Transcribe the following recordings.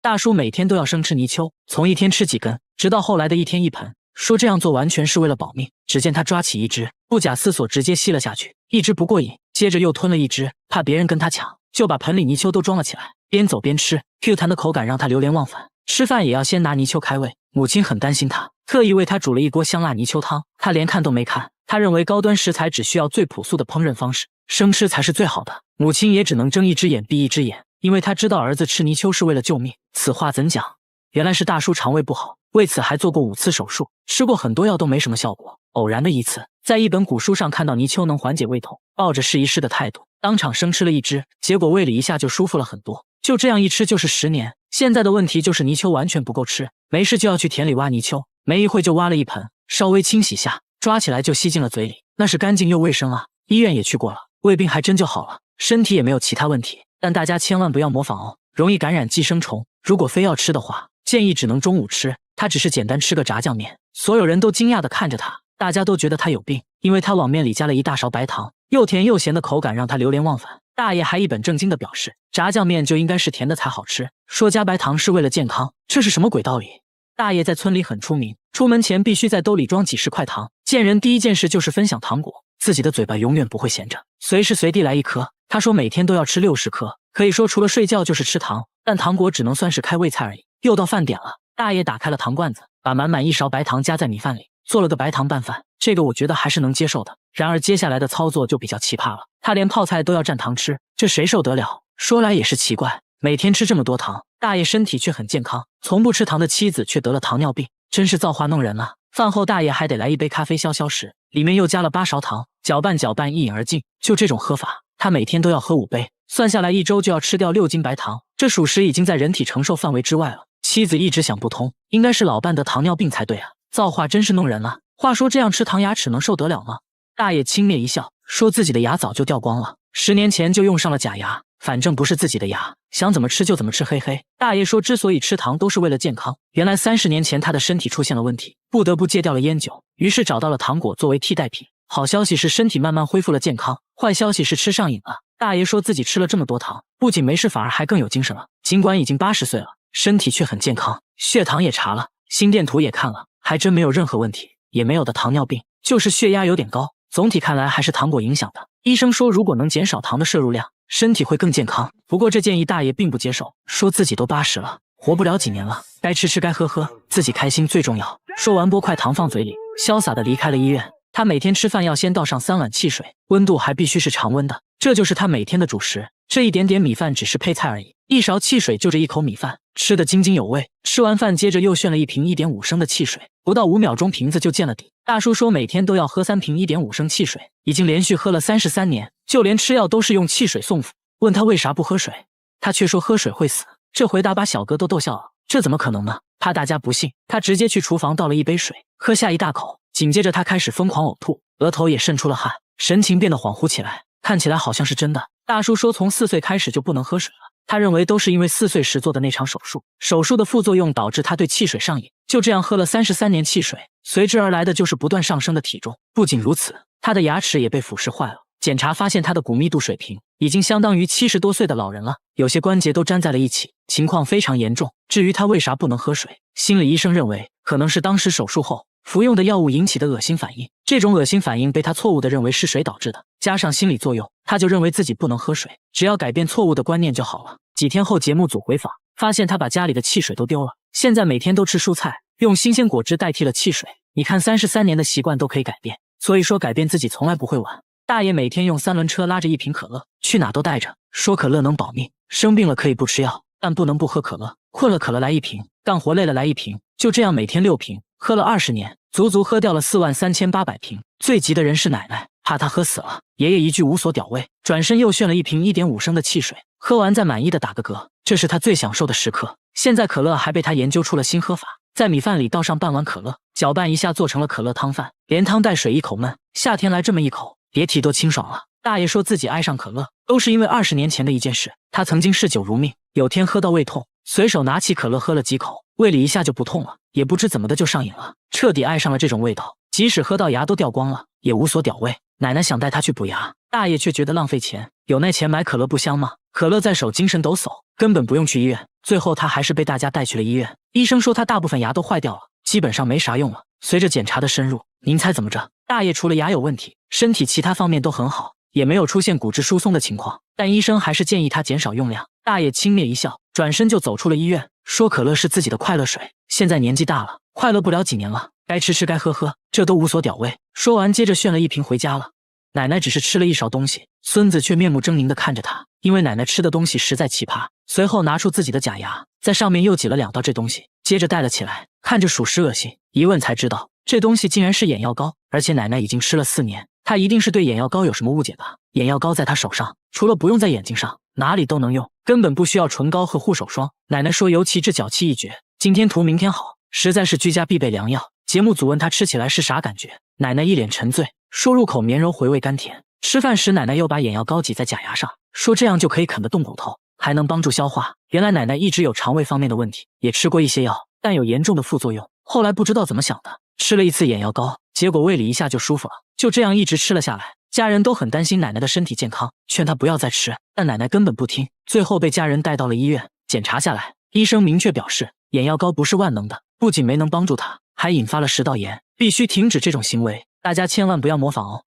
大叔每天都要生吃泥鳅，从一天吃几根，直到后来的一天一盆。说这样做完全是为了保命。只见他抓起一只，不假思索直接吸了下去，一只不过瘾，接着又吞了一只，怕别人跟他抢，就把盆里泥鳅都装了起来，边走边吃。Q 弹的口感让他流连忘返，吃饭也要先拿泥鳅开胃。母亲很担心他，特意为他煮了一锅香辣泥鳅汤，他连看都没看。他认为高端食材只需要最朴素的烹饪方式，生吃才是最好的。母亲也只能睁一只眼闭一只眼，因为他知道儿子吃泥鳅是为了救命。此话怎讲？原来是大叔肠胃不好，为此还做过5次手术，吃过很多药都没什么效果。偶然的一次，在一本古书上看到泥鳅能缓解胃痛，抱着试一试的态度，当场生吃了一只，结果胃里一下就舒服了很多。就这样一吃就是10年。现在的问题就是泥鳅完全不够吃，没事就要去田里挖泥鳅，没一会就挖了一盆，稍微清洗下，抓起来就吸进了嘴里，那是干净又卫生啊。医院也去过了，胃病还真就好了，身体也没有其他问题。但大家千万不要模仿哦，容易感染寄生虫。如果非要吃的话，建议只能中午吃。他只是简单吃个炸酱面，所有人都惊讶地看着他，大家都觉得他有病，因为他往面里加了一大勺白糖，又甜又咸的口感让他流连忘返。大爷还一本正经地表示，炸酱面就应该是甜的才好吃，说加白糖是为了健康，这是什么鬼道理？大爷在村里很出名，出门前必须在兜里装几10块糖，见人第一件事就是分享糖果，自己的嘴巴永远不会闲着，随时随地来一颗。他说每天都要吃60颗，可以说除了睡觉就是吃糖，但糖果只能算是开胃菜而已。又到饭点了，大爷打开了糖罐子，把满满1勺白糖加在米饭里，做了个白糖拌饭，这个我觉得还是能接受的。然而接下来的操作就比较奇葩了，他连泡菜都要蘸糖吃，这谁受得了？说来也是奇怪，每天吃这么多糖，大爷身体却很健康，从不吃糖的妻子却得了糖尿病，真是造化弄人啊。饭后大爷还得来一杯咖啡消消食，里面又加了8勺糖，搅拌搅拌一饮而尽。就这种喝法，他每天都要喝5杯，算下来1周就要吃掉6斤白糖，这属实已经在人体承受范围之外了。妻子一直想不通，应该是老伴得糖尿病才对啊，造化真是弄人了。话说这样吃糖牙齿能受得了吗？大爷轻蔑一笑，说自己的牙早就掉光了，10年前就用上了假牙，反正不是自己的牙，想怎么吃就怎么吃，嘿嘿。大爷说之所以吃糖都是为了健康，原来30年前他的身体出现了问题，不得不戒掉了烟酒，于是找到了糖果作为替代品。好消息是身体慢慢恢复了健康，坏消息是吃上瘾了。大爷说自己吃了这么多糖，不仅没事反而还更有精神了，尽管已经80岁了，身体却很健康，血糖也查了，心电图也看了，还真没有任何问题，也没有的糖尿病，就是血压有点高。总体看来还是糖果影响的。医生说如果能减少糖的摄入量，身体会更健康。不过这建议大爷并不接受，说自己都80了，活不了几年了，该吃吃该喝喝，自己开心最重要。说完拨块糖放嘴里，潇洒地离开了医院。他每天吃饭要先倒上3碗汽水，温度还必须是常温的，这就是他每天的主食。这一点点米饭只是配菜而已，1勺汽水就这1口米饭，吃得津津有味。吃完饭接着又炫了一瓶1.5升的汽水，不到5秒钟瓶子就见了底。大叔说每天都要喝3瓶1.5升汽水，已经连续喝了33年，就连吃药都是用汽水送服。问他为啥不喝水，他却说喝水会死。这回答把小哥都逗笑了，这怎么可能呢？怕大家不信，他直接去厨房倒了一杯水，喝下一大口，紧接着他开始疯狂呕吐，额头也渗出了汗，神情变得恍惚起来，看起来好像是真的。大叔说从4岁开始就不能喝水了，他认为都是因为4岁时做的那场手术，手术的副作用导致他对汽水上瘾，就这样喝了33年汽水，随之而来的就是不断上升的体重。不仅如此，他的牙齿也被腐蚀坏了，检查发现他的骨密度水平已经相当于70多岁的老人了，有些关节都粘在了一起，情况非常严重。至于他为啥不能喝水，心理医生认为可能是当时手术后服用的药物引起的恶心反应，这种恶心反应被他错误地认为是水导致的，加上心理作用，他就认为自己不能喝水，只要改变错误的观念就好了。几天后节目组回访，发现他把家里的汽水都丢了，现在每天都吃蔬菜，用新鲜果汁代替了汽水。你看33年的习惯都可以改变，所以说改变自己从来不会晚。大爷每天用3轮车拉着1瓶可乐，去哪都带着，说可乐能保命，生病了可以不吃药，但不能不喝可乐，困了渴了来1瓶，干活累了来1瓶，就这样每天6瓶，喝了20年，足足喝掉了43800瓶。最急的人是奶奶，怕他喝死了，爷爷一句无所屌味，转身又炫了1瓶1.5升的汽水，喝完再满意的打个嗝，这是他最享受的时刻。现在可乐还被他研究出了新喝法，在米饭里倒上半碗可乐，搅拌一下做成了可乐汤饭，连汤带水一口闷，夏天来这么一口，别提多清爽了。大爷说自己爱上可乐都是因为20年前的一件事，他曾经嗜酒如命，有天喝到胃痛，随手拿起可乐喝了几口，胃里一下就不痛了，也不知怎么的就上瘾了，彻底爱上了这种味道，即使喝到牙都掉光了也无所屌味。奶奶想带他去补牙，大爷却觉得浪费钱，有那钱买可乐不香吗？可乐在手精神抖擞，根本不用去医院，最后他还是被大家带去了医院。医生说他大部分牙都坏掉了，基本上没啥用了。随着检查的深入，您猜怎么着？大爷除了牙有问题，身体其他方面都很好，也没有出现骨质疏松的情况，但医生还是建议他减少用量。大爷轻蔑一笑，转身就走出了医院，说可乐是自己的快乐水，现在年纪大了，快乐不了几年了，该吃吃该喝喝，这都无所屌味。说完接着炫了一瓶回家了。奶奶只是吃了一勺东西，孙子却面目狰狞地看着他，因为奶奶吃的东西实在奇葩。随后拿出自己的假牙，在上面又挤了2道这东西，接着戴了起来，看着属实恶心。一问才知道，这东西竟然是眼药膏，而且奶奶已经吃了4年，她一定是对眼药膏有什么误解吧？眼药膏在她手上，除了不用在眼睛上，哪里都能用，根本不需要唇膏和护手霜。奶奶说尤其这脚气一绝，今天涂明天好，实在是居家必备良药。节目组问她吃起来是啥感觉，奶奶一脸沉醉，说入口绵柔回味甘甜。吃饭时奶奶又把眼药膏挤在假牙上，说这样就可以啃得动骨头，还能帮助消化。原来奶奶一直有肠胃方面的问题，也吃过一些药，但有严重的副作用。后来不知道怎么想的，吃了一次眼药膏，结果胃里一下就舒服了，就这样一直吃了下来。家人都很担心奶奶的身体健康，劝她不要再吃，但奶奶根本不听，最后被家人带到了医院。检查下来，医生明确表示眼药膏不是万能的，不仅没能帮助她，还引发了食道炎，必须停止这种行为，大家千万不要模仿哦。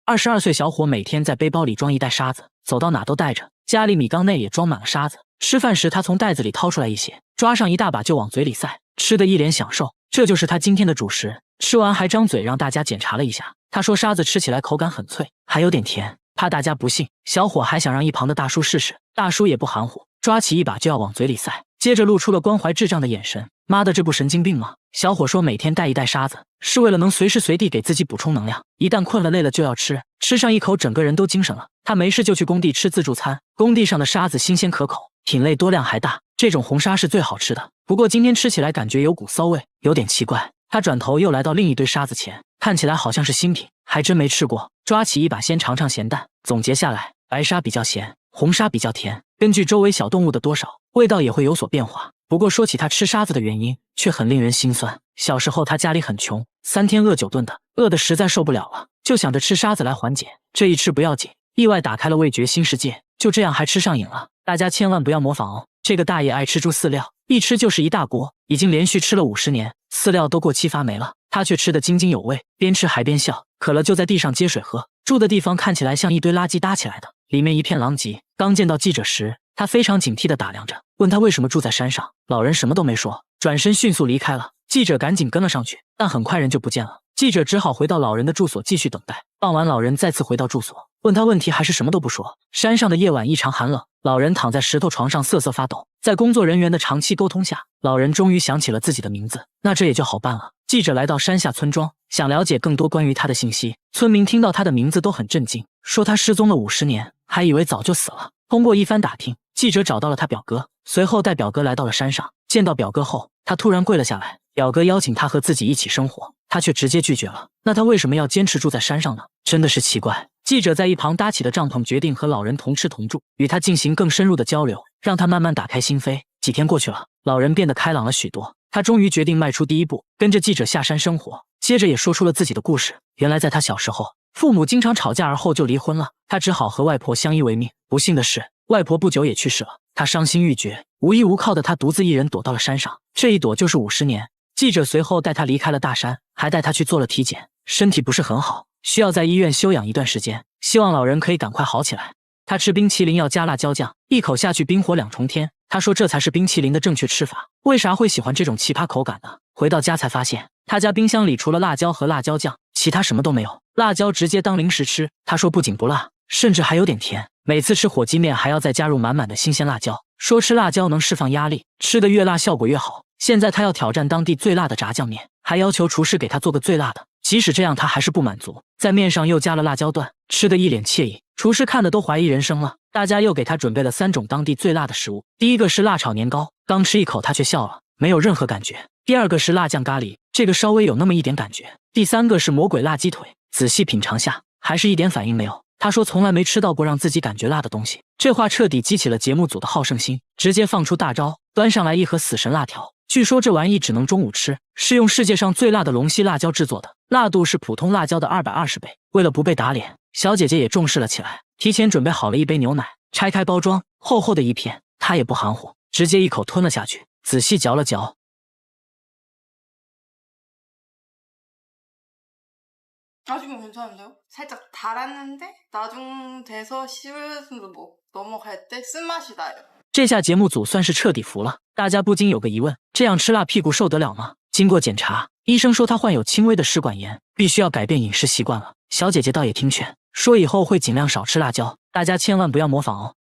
22岁小伙每天在背包里装一袋沙子，走到哪都带着，家里米缸内也装满了沙子。吃饭时他从袋子里掏出来一些，抓上一大把就往嘴里塞，吃得一脸享受。这就是他今天的主食。吃完还张嘴让大家检查了一下，他说沙子吃起来口感很脆，还有点甜，怕大家不信，小伙还想让一旁的大叔试试。大叔也不含糊，抓起一把就要往嘴里塞，接着露出了关怀智障的眼神。妈的，这不神经病吗？小伙说每天带一袋沙子，是为了能随时随地给自己补充能量，一旦困了累了就要吃，吃上一口整个人都精神了。他没事就去工地吃自助餐，工地上的沙子新鲜可口，品类多量还大，这种红沙是最好吃的。不过今天吃起来感觉有股骚味，有点奇怪。他转头又来到另一堆沙子前，看起来好像是新品，还真没吃过。抓起一把先尝尝咸淡，总结下来，白沙比较咸，红沙比较甜，根据周围小动物的多少，味道也会有所变化。不过说起他吃沙子的原因，却很令人心酸。小时候他家里很穷，3天饿9顿的，饿得实在受不了了，就想着吃沙子来缓解。这一吃不要紧，意外打开了味觉新世界，就这样还吃上瘾了。大家千万不要模仿哦。这个大爷爱吃猪饲料，一吃就是一大锅，已经连续吃了50年，饲料都过期发霉了，他却吃得津津有味，边吃还边笑。渴了就在地上接水喝，住的地方看起来像一堆垃圾搭起来的，里面一片狼藉。刚见到记者时，他非常警惕地打量着，问他为什么住在山上。老人什么都没说，转身迅速离开了。记者赶紧跟了上去，但很快人就不见了。记者只好回到老人的住所继续等待。傍晚，老人再次回到住所，问他问题还是什么都不说。山上的夜晚异常寒冷，老人躺在石头床上瑟瑟发抖。在工作人员的长期沟通下，老人终于想起了自己的名字，那这也就好办了。记者来到山下村庄，想了解更多关于他的信息。村民听到他的名字都很震惊，说他失踪了50年，还以为早就死了。通过一番打听，记者找到了他表哥，随后带表哥来到了山上。见到表哥后，他突然跪了下来。表哥邀请他和自己一起生活，他却直接拒绝了。那他为什么要坚持住在山上呢？真的是奇怪。记者在一旁搭起了帐篷，决定和老人同吃同住，与他进行更深入的交流，让他慢慢打开心扉。几天过去了，老人变得开朗了许多，他终于决定迈出第一步，跟着记者下山生活。接着也说出了自己的故事。原来在他小时候，父母经常吵架，而后就离婚了，他只好和外婆相依为命。不幸的是，外婆不久也去世了，他伤心欲绝，无依无靠的他独自一人躲到了山上，这一躲就是50年。记者随后带他离开了大山，还带他去做了体检，身体不是很好，需要在医院休养一段时间，希望老人可以赶快好起来。他吃冰淇淋要加辣椒酱，一口下去冰火2重天。他说这才是冰淇淋的正确吃法。为啥会喜欢这种奇葩口感呢？回到家才发现，他家冰箱里除了辣椒和辣椒酱，其他什么都没有。辣椒直接当零食吃，他说不仅不辣，甚至还有点甜。每次吃火鸡面还要再加入满满的新鲜辣椒，说吃辣椒能释放压力，吃得越辣效果越好。现在他要挑战当地最辣的炸酱面，还要求厨师给他做个最辣的。即使这样，他还是不满足，在面上又加了辣椒段，吃得一脸惬意。厨师看得都怀疑人生了。大家又给他准备了3种当地最辣的食物。第一个是辣炒年糕，刚吃一口他却笑了，没有任何感觉。第二个是辣酱咖喱，这个稍微有那么一点感觉。第3个是魔鬼辣鸡腿，仔细品尝下，还是一点反应没有。他说从来没吃到过让自己感觉辣的东西。这话彻底激起了节目组的好胜心，直接放出大招，端上来一盒死神辣条。据说这玩意只能中午吃，是用世界上最辣的龙溪辣椒制作的，辣度是普通辣椒的220倍。为了不被打脸，小姐姐也重视了起来，提前准备好了一杯牛奶，拆开包装，厚厚的一片，她也不含糊，直接一口吞了下去，仔细嚼了嚼。아직은 괜찮은데요? 살짝 달았는데 나중 돼서 씹으면서 넘어갈 때 쓴맛이 나요. 这下节目组算是彻底服了，大家不禁有个疑问：这样吃辣屁股受得了吗？经过检查，医生说她患有轻微的食管炎，必须要改变饮食习惯了。小姐姐倒也听劝，说以后会尽量少吃辣椒，大家千万不要模仿哦。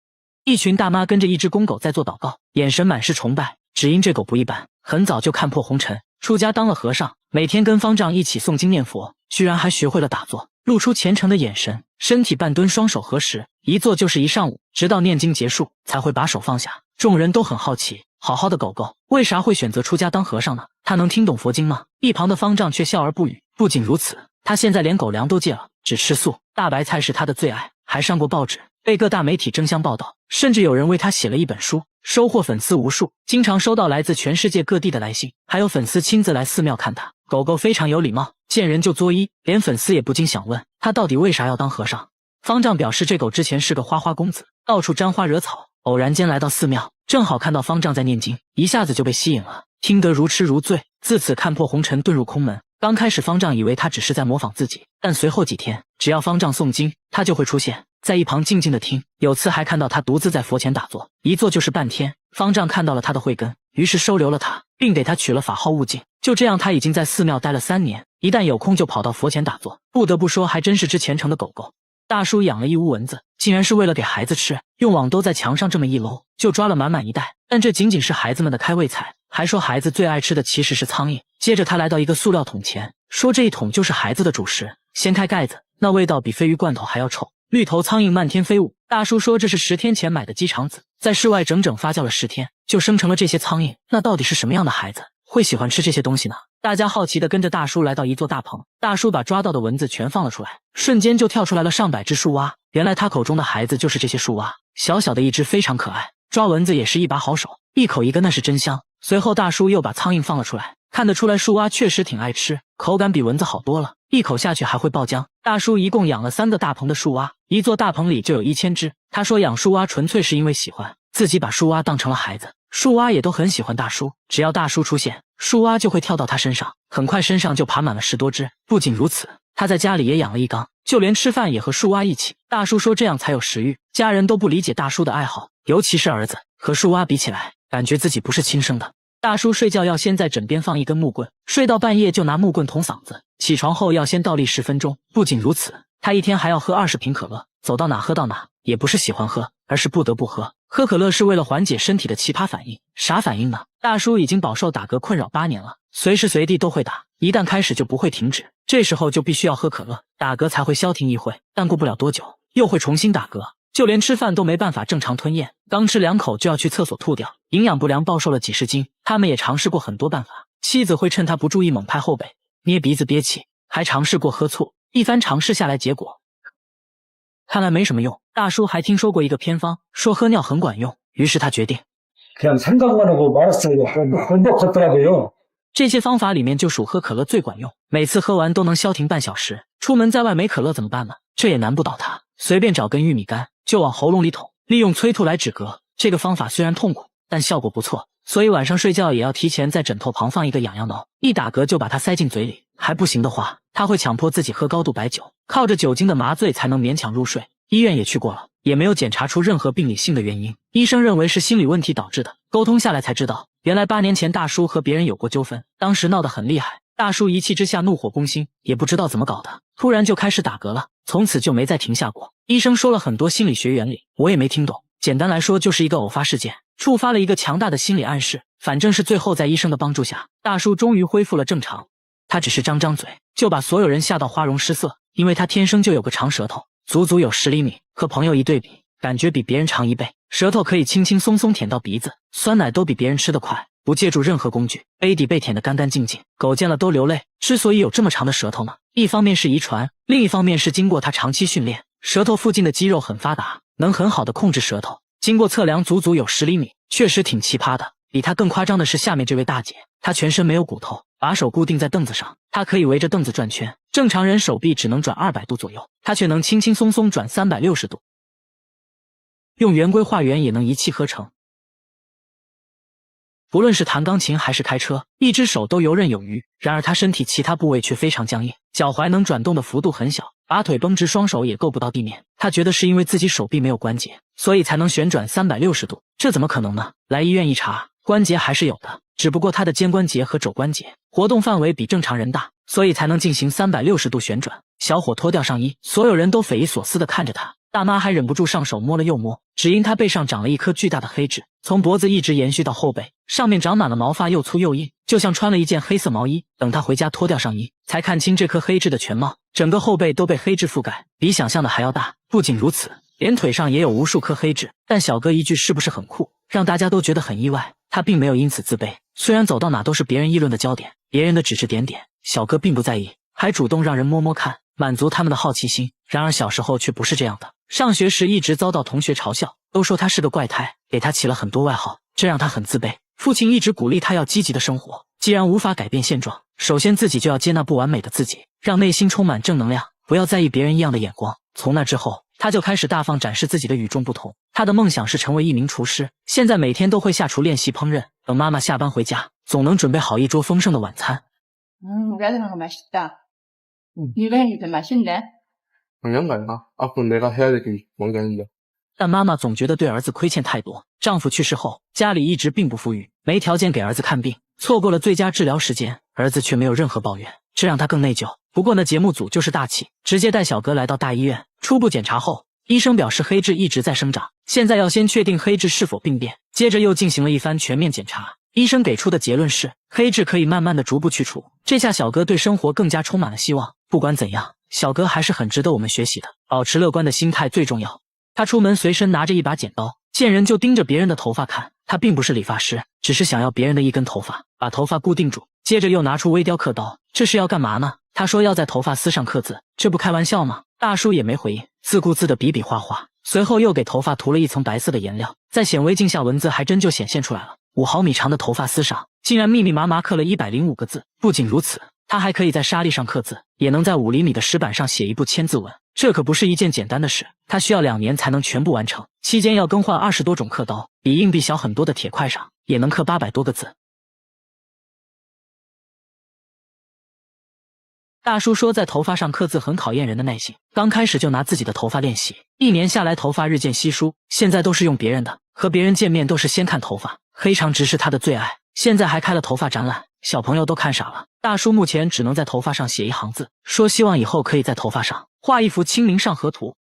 一群大妈跟着一只公狗在做祷告，眼神满是崇拜，只因这狗不一般，很早就看破红尘，出家当了和尚，每天跟方丈一起诵经念佛，居然还学会了打坐，露出虔诚的眼神，身体半蹲，双手合十，一坐就是一上午，直到念经结束才会把手放下。众人都很好奇，好好的狗狗为啥会选择出家当和尚呢？他能听懂佛经吗？一旁的方丈却笑而不语。不仅如此，他现在连狗粮都戒了，只吃素，大白菜是他的最爱，还上过报纸，被各大媒体争相报道，甚至有人为他写了一本书，收获粉丝无数，经常收到来自全世界各地的来信，还有粉丝亲自来寺庙看他。狗狗非常有礼貌，见人就作揖，连粉丝也不禁想问他到底为啥要当和尚。方丈表示，这狗之前是个花花公子，到处沾花惹草，偶然间来到寺庙，正好看到方丈在念经，一下子就被吸引了，听得如痴如醉，自此看破红尘，遁入空门。刚开始方丈以为他只是在模仿自己，但随后几天，只要方丈诵经，他就会出现在一旁静静的听。有次还看到他独自在佛前打坐，一坐就是半天。方丈看到了他的慧根，于是收留了他，并给他取了法号悟净。就这样，他已经在寺庙待了3年，一旦有空就跑到佛前打坐。不得不说，还真是只虔诚的狗狗。大叔养了一屋蚊子，竟然是为了给孩子吃，用网兜在墙上这么一搂，就抓了满满一袋。但这仅仅是孩子们的开胃菜，还说孩子最爱吃的其实是苍蝇。接着他来到一个塑料桶前，说这一桶就是孩子的主食。掀开盖子，那味道比鲱鱼罐头还要臭，绿头苍蝇漫天飞舞。大叔说这是10天前买的鸡肠子，在室外整整发酵了10天，就生成了这些苍蝇。那到底是什么样的孩子会喜欢吃这些东西呢？大家好奇地跟着大叔来到一座大棚，大叔把抓到的蚊子全放了出来，瞬间就跳出来了上百只树蛙。原来他口中的孩子就是这些树蛙，小小的一只非常可爱，抓蚊子也是一把好手，一口一个那是真香。随后大叔又把苍蝇放了出来，看得出来树蛙确实挺爱吃，口感比蚊子好多了，一口下去还会爆浆。大叔一共养了3个大棚的树蛙，一座大棚里就有1000只。他说养树蛙纯粹是因为喜欢，自己把树蛙当成了孩子，树蛙也都很喜欢大叔，只要大叔出现，树蛙就会跳到他身上，很快身上就爬满了10多只。不仅如此，他在家里也养了一缸，就连吃饭也和树蛙一起。大叔说这样才有食欲。家人都不理解大叔的爱好，尤其是儿子，和树蛙比起来，感觉自己不是亲生的。大叔睡觉要先在枕边放一根木棍，睡到半夜就拿木棍捅嗓子，起床后要先倒立10分钟。不仅如此，他一天还要喝20瓶可乐，走到哪喝到哪，也不是喜欢喝，而是不得不喝。喝可乐是为了缓解身体的奇葩反应。啥反应呢？大叔已经饱受打嗝困扰8年了，随时随地都会打，一旦开始就不会停止，这时候就必须要喝可乐，打嗝才会消停一会，但过不了多久又会重新打嗝，就连吃饭都没办法正常吞咽，刚吃2口就要去厕所吐掉，营养不良暴瘦了几10斤。他们也尝试过很多办法，妻子会趁他不注意猛拍后背，捏鼻子憋气，还尝试过喝醋。一番尝试下来，结果看来没什么用。大叔还听说过一个偏方，说喝尿很管用，于是他决定그냥 생각만 하고 말았어요. 행복하더라고요. 这些方法里面就属喝可乐最管用，每次喝完都能消停半小时。出门在外没可乐怎么办呢？这也难不倒他，随便找根玉米干就往喉咙里捅，利用催吐来止嗝。这个方法虽然痛苦，但效果不错，所以晚上睡觉也要提前在枕头旁放一个痒痒挠，一打嗝就把它塞进嘴里。还不行的话，他会强迫自己喝高度白酒，靠着酒精的麻醉才能勉强入睡。医院也去过了，也没有检查出任何病理性的原因，医生认为是心理问题导致的。沟通下来才知道，原来8年前大叔和别人有过纠纷，当时闹得很厉害，大叔一气之下怒火攻心，也不知道怎么搞的，突然就开始打嗝了，从此就没再停下过。医生说了很多心理学原理，我也没听懂，简单来说就是一个偶发事件触发了一个强大的心理暗示，反正是最后在医生的帮助下，大叔终于恢复了正常。他只是张张嘴就把所有人吓到花容失色，因为他天生就有个长舌头，足足有10厘米，和朋友一对比，感觉比别人长1倍，舌头可以轻轻松松舔到鼻子，酸奶都比别人吃得快，不借助任何工具，杯底被舔得干干净净，狗见了都流泪。之所以有这么长的舌头呢，一方面是遗传，另一方面是经过他长期训练，舌头附近的肌肉很发达，能很好的控制舌头。经过测量，足足有10厘米，确实挺奇葩的。比他更夸张的是下面这位大姐，她全身没有骨头，把手固定在凳子上，她可以围着凳子转圈，正常人手臂只能转200度左右，她却能轻轻松松转360度，用圆规画圆也能一气呵成。不论是弹钢琴还是开车，一只手都游刃有余。然而他身体其他部位却非常僵硬，脚踝能转动的幅度很小，把腿绷直，双手也够不到地面。他觉得是因为自己手臂没有关节，所以才能旋转360度，这怎么可能呢？来医院一查，关节还是有的，只不过他的肩关节和肘关节活动范围比正常人大，所以才能进行360度旋转。小伙脱掉上衣，所有人都匪夷所思地看着他。大妈还忍不住上手摸了又摸，只因他背上长了一颗巨大的黑痣，从脖子一直延续到后背，上面长满了毛发，又粗又硬，就像穿了一件黑色毛衣。等他回家脱掉上衣，才看清这颗黑痣的全貌，整个后背都被黑痣覆盖，比想象的还要大。不仅如此，连腿上也有无数颗黑痣。但小哥一句是不是很酷，让大家都觉得很意外。他并没有因此自卑，虽然走到哪都是别人议论的焦点，别人的指指点点，小哥并不在意，还主动让人摸摸看，满足他们的好奇心。然而小时候却不是这样的，上学时一直遭到同学嘲笑，都说他是个怪胎，给他起了很多外号，这让他很自卑。父亲一直鼓励他要积极的生活，既然无法改变现状，首先自己就要接纳不完美的自己，让内心充满正能量，不要在意别人异样的眼光。从那之后，他就开始大方展示自己的与众不同。他的梦想是成为一名厨师，现在每天都会下厨练习烹饪，等妈妈下班回家，总能准备好一桌丰盛的晚餐。야근한 거 맛있다. 네가 하니까 맛있네. 당연가요. 앞으로 내가 해야 될 게 뭔가는요. 但妈妈总觉得对儿子亏欠太多。丈夫去世后，家里一直并不富裕，没条件给儿子看病，错过了最佳治疗时间，儿子却没有任何抱怨，这让他更内疚。不过呢，节目组就是大气，直接带小哥来到大医院。初步检查后，医生表示黑痣一直在生长，现在要先确定黑痣是否病变，接着又进行了一番全面检查。医生给出的结论是，黑痣可以慢慢的逐步去除。这下小哥对生活更加充满了希望。不管怎样，小哥还是很值得我们学习的，保持乐观的心态最重要。他出门随身拿着一把剪刀，见人就盯着别人的头发看。他并不是理发师，只是想要别人的一根头发，把头发固定住。接着又拿出微雕刻刀，这是要干嘛呢？他说要在头发丝上刻字，这不开玩笑吗？大叔也没回应，自顾自的比比划划。随后又给头发涂了一层白色的颜料，在显微镜下文字还真就显现出来了。5毫米长的头发丝上，竟然密密麻麻刻了105个字。不仅如此，他还可以在沙粒上刻字，也能在5厘米的石板上写一部千字文。这可不是一件简单的事，他需要2年才能全部完成，期间要更换20多种刻刀，比硬币小很多的铁块上也能刻800多个字。大叔说在头发上刻字很考验人的耐性，刚开始就拿自己的头发练习，1年下来头发日渐稀疏，现在都是用别人的，和别人见面都是先看头发。黑长直是他的最爱，现在还开了头发展览，小朋友都看傻了。大叔目前只能在头发上写一行字，说希望以后可以在头发上画一幅清明上河图。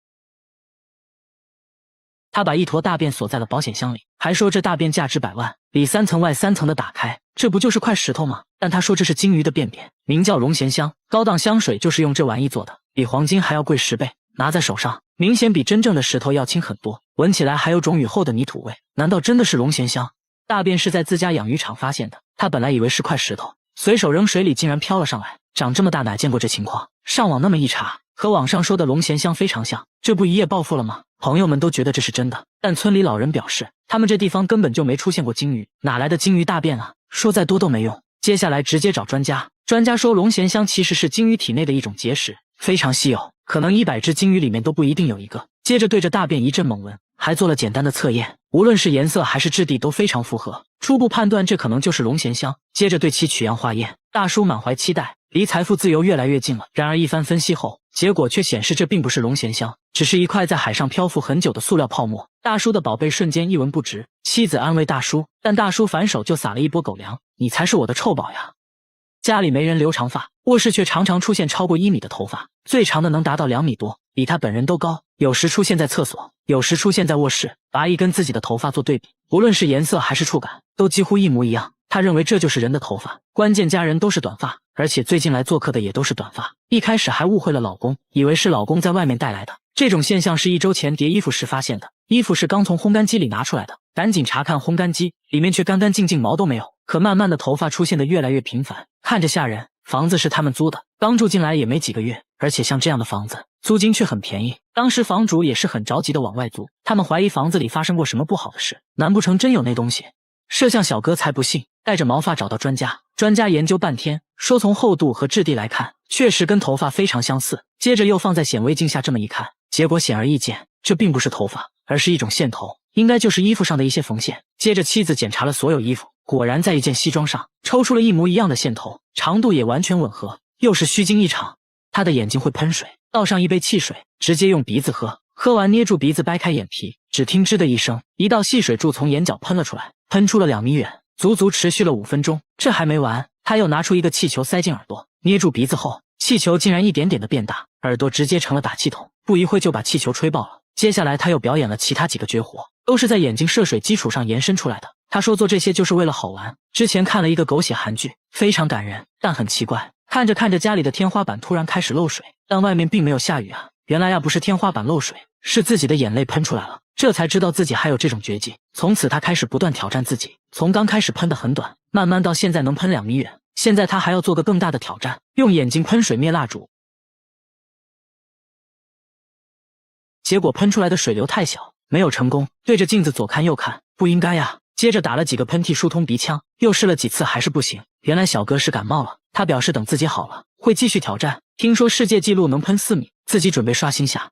他把一坨大便锁在了保险箱里，还说这大便价值100万，里3层外3层的打开，这不就是块石头吗？但他说这是金鱼的便便，名叫龙涎香，高档香水就是用这玩意做的，比黄金还要贵10倍。拿在手上，明显比真正的石头要轻很多，闻起来还有种雨后的泥土味。难道真的是龙涎香？大便是在自家养鱼场发现的，他本来以为是块石头，随手扔水里竟然飘了上来，长这么大哪见过这情况？上网那么一查，和网上说的龙涎香非常像，这不一夜暴富了吗？朋友们都觉得这是真的，但村里老人表示，他们这地方根本就没出现过金鱼，哪来的金鱼大便啊？说再多都没用。接下来直接找专家，专家说龙涎香其实是金鱼体内的一种结石，非常稀有，可能100只金鱼里面都不一定有一个。接着对着大便一阵猛闻，还做了简单的测验，无论是颜色还是质地都非常符合，初步判断这可能就是龙涎香。接着对其取样化验，大叔满怀期待，离财富自由越来越近了。然而一番分析后，结果却显示这并不是龙涎香，只是一块在海上漂浮很久的塑料泡沫。大叔的宝贝瞬间一文不值，妻子安慰大叔，但大叔反手就撒了一波狗粮，你才是我的臭宝呀。家里没人留长发，卧室却常常出现超过1米的头发，最长的能达到2米多，比他本人都高，有时出现在厕所，有时出现在卧室。拔一根自己的头发做对比，无论是颜色还是触感，都几乎一模一样。他认为这就是人的头发，关键家人都是短发，而且最近来做客的也都是短发。一开始还误会了老公，以为是老公在外面带来的。这种现象是1周前叠衣服时发现的，衣服是刚从烘干机里拿出来的，赶紧查看烘干机，里面却干干净净，毛都没有。可慢慢的头发出现的越来越频繁，看着吓人。房子是他们租的，刚住进来也没几个月，而且像这样的房子，租金却很便宜。当时房主也是很着急的往外租，他们怀疑房子里发生过什么不好的事，难不成真有那东西？摄像小哥才不信，带着毛发找到专家，专家研究半天，说从厚度和质地来看，确实跟头发非常相似。接着又放在显微镜下这么一看，结果显而易见，这并不是头发，而是一种线头，应该就是衣服上的一些缝线。接着妻子检查了所有衣服，果然在一件西装上抽出了一模一样的线头，长度也完全吻合，又是虚惊一场。他的眼睛会喷水，倒上一杯汽水，直接用鼻子喝，喝完捏住鼻子掰开眼皮，只听吱的一声，一道细水柱从眼角喷了出来，喷出了2米远，足足持续了5分钟。这还没完，他又拿出一个气球塞进耳朵，捏住鼻子后，气球竟然一点点的变大，耳朵直接成了打气筒，不一会就把气球吹爆了。接下来他又表演了其他几个绝活，都是在眼睛射水基础上延伸出来的。他说做这些就是为了好玩。之前看了一个狗血韩剧，非常感人，但很奇怪，看着看着家里的天花板突然开始漏水，但外面并没有下雨啊。原来不是天花板漏水，是自己的眼泪喷出来了。这才知道自己还有这种绝技。从此他开始不断挑战自己，从刚开始喷得很短，慢慢到现在能喷2米远。现在他还要做个更大的挑战，用眼睛喷水灭蜡烛。结果喷出来的水流太小，没有成功，对着镜子左看右看，不应该呀。接着打了几个喷嚏疏通鼻腔，又试了几次还是不行。原来小哥是感冒了，他表示等自己好了会继续挑战。听说世界纪录能喷4米，自己准备刷新下。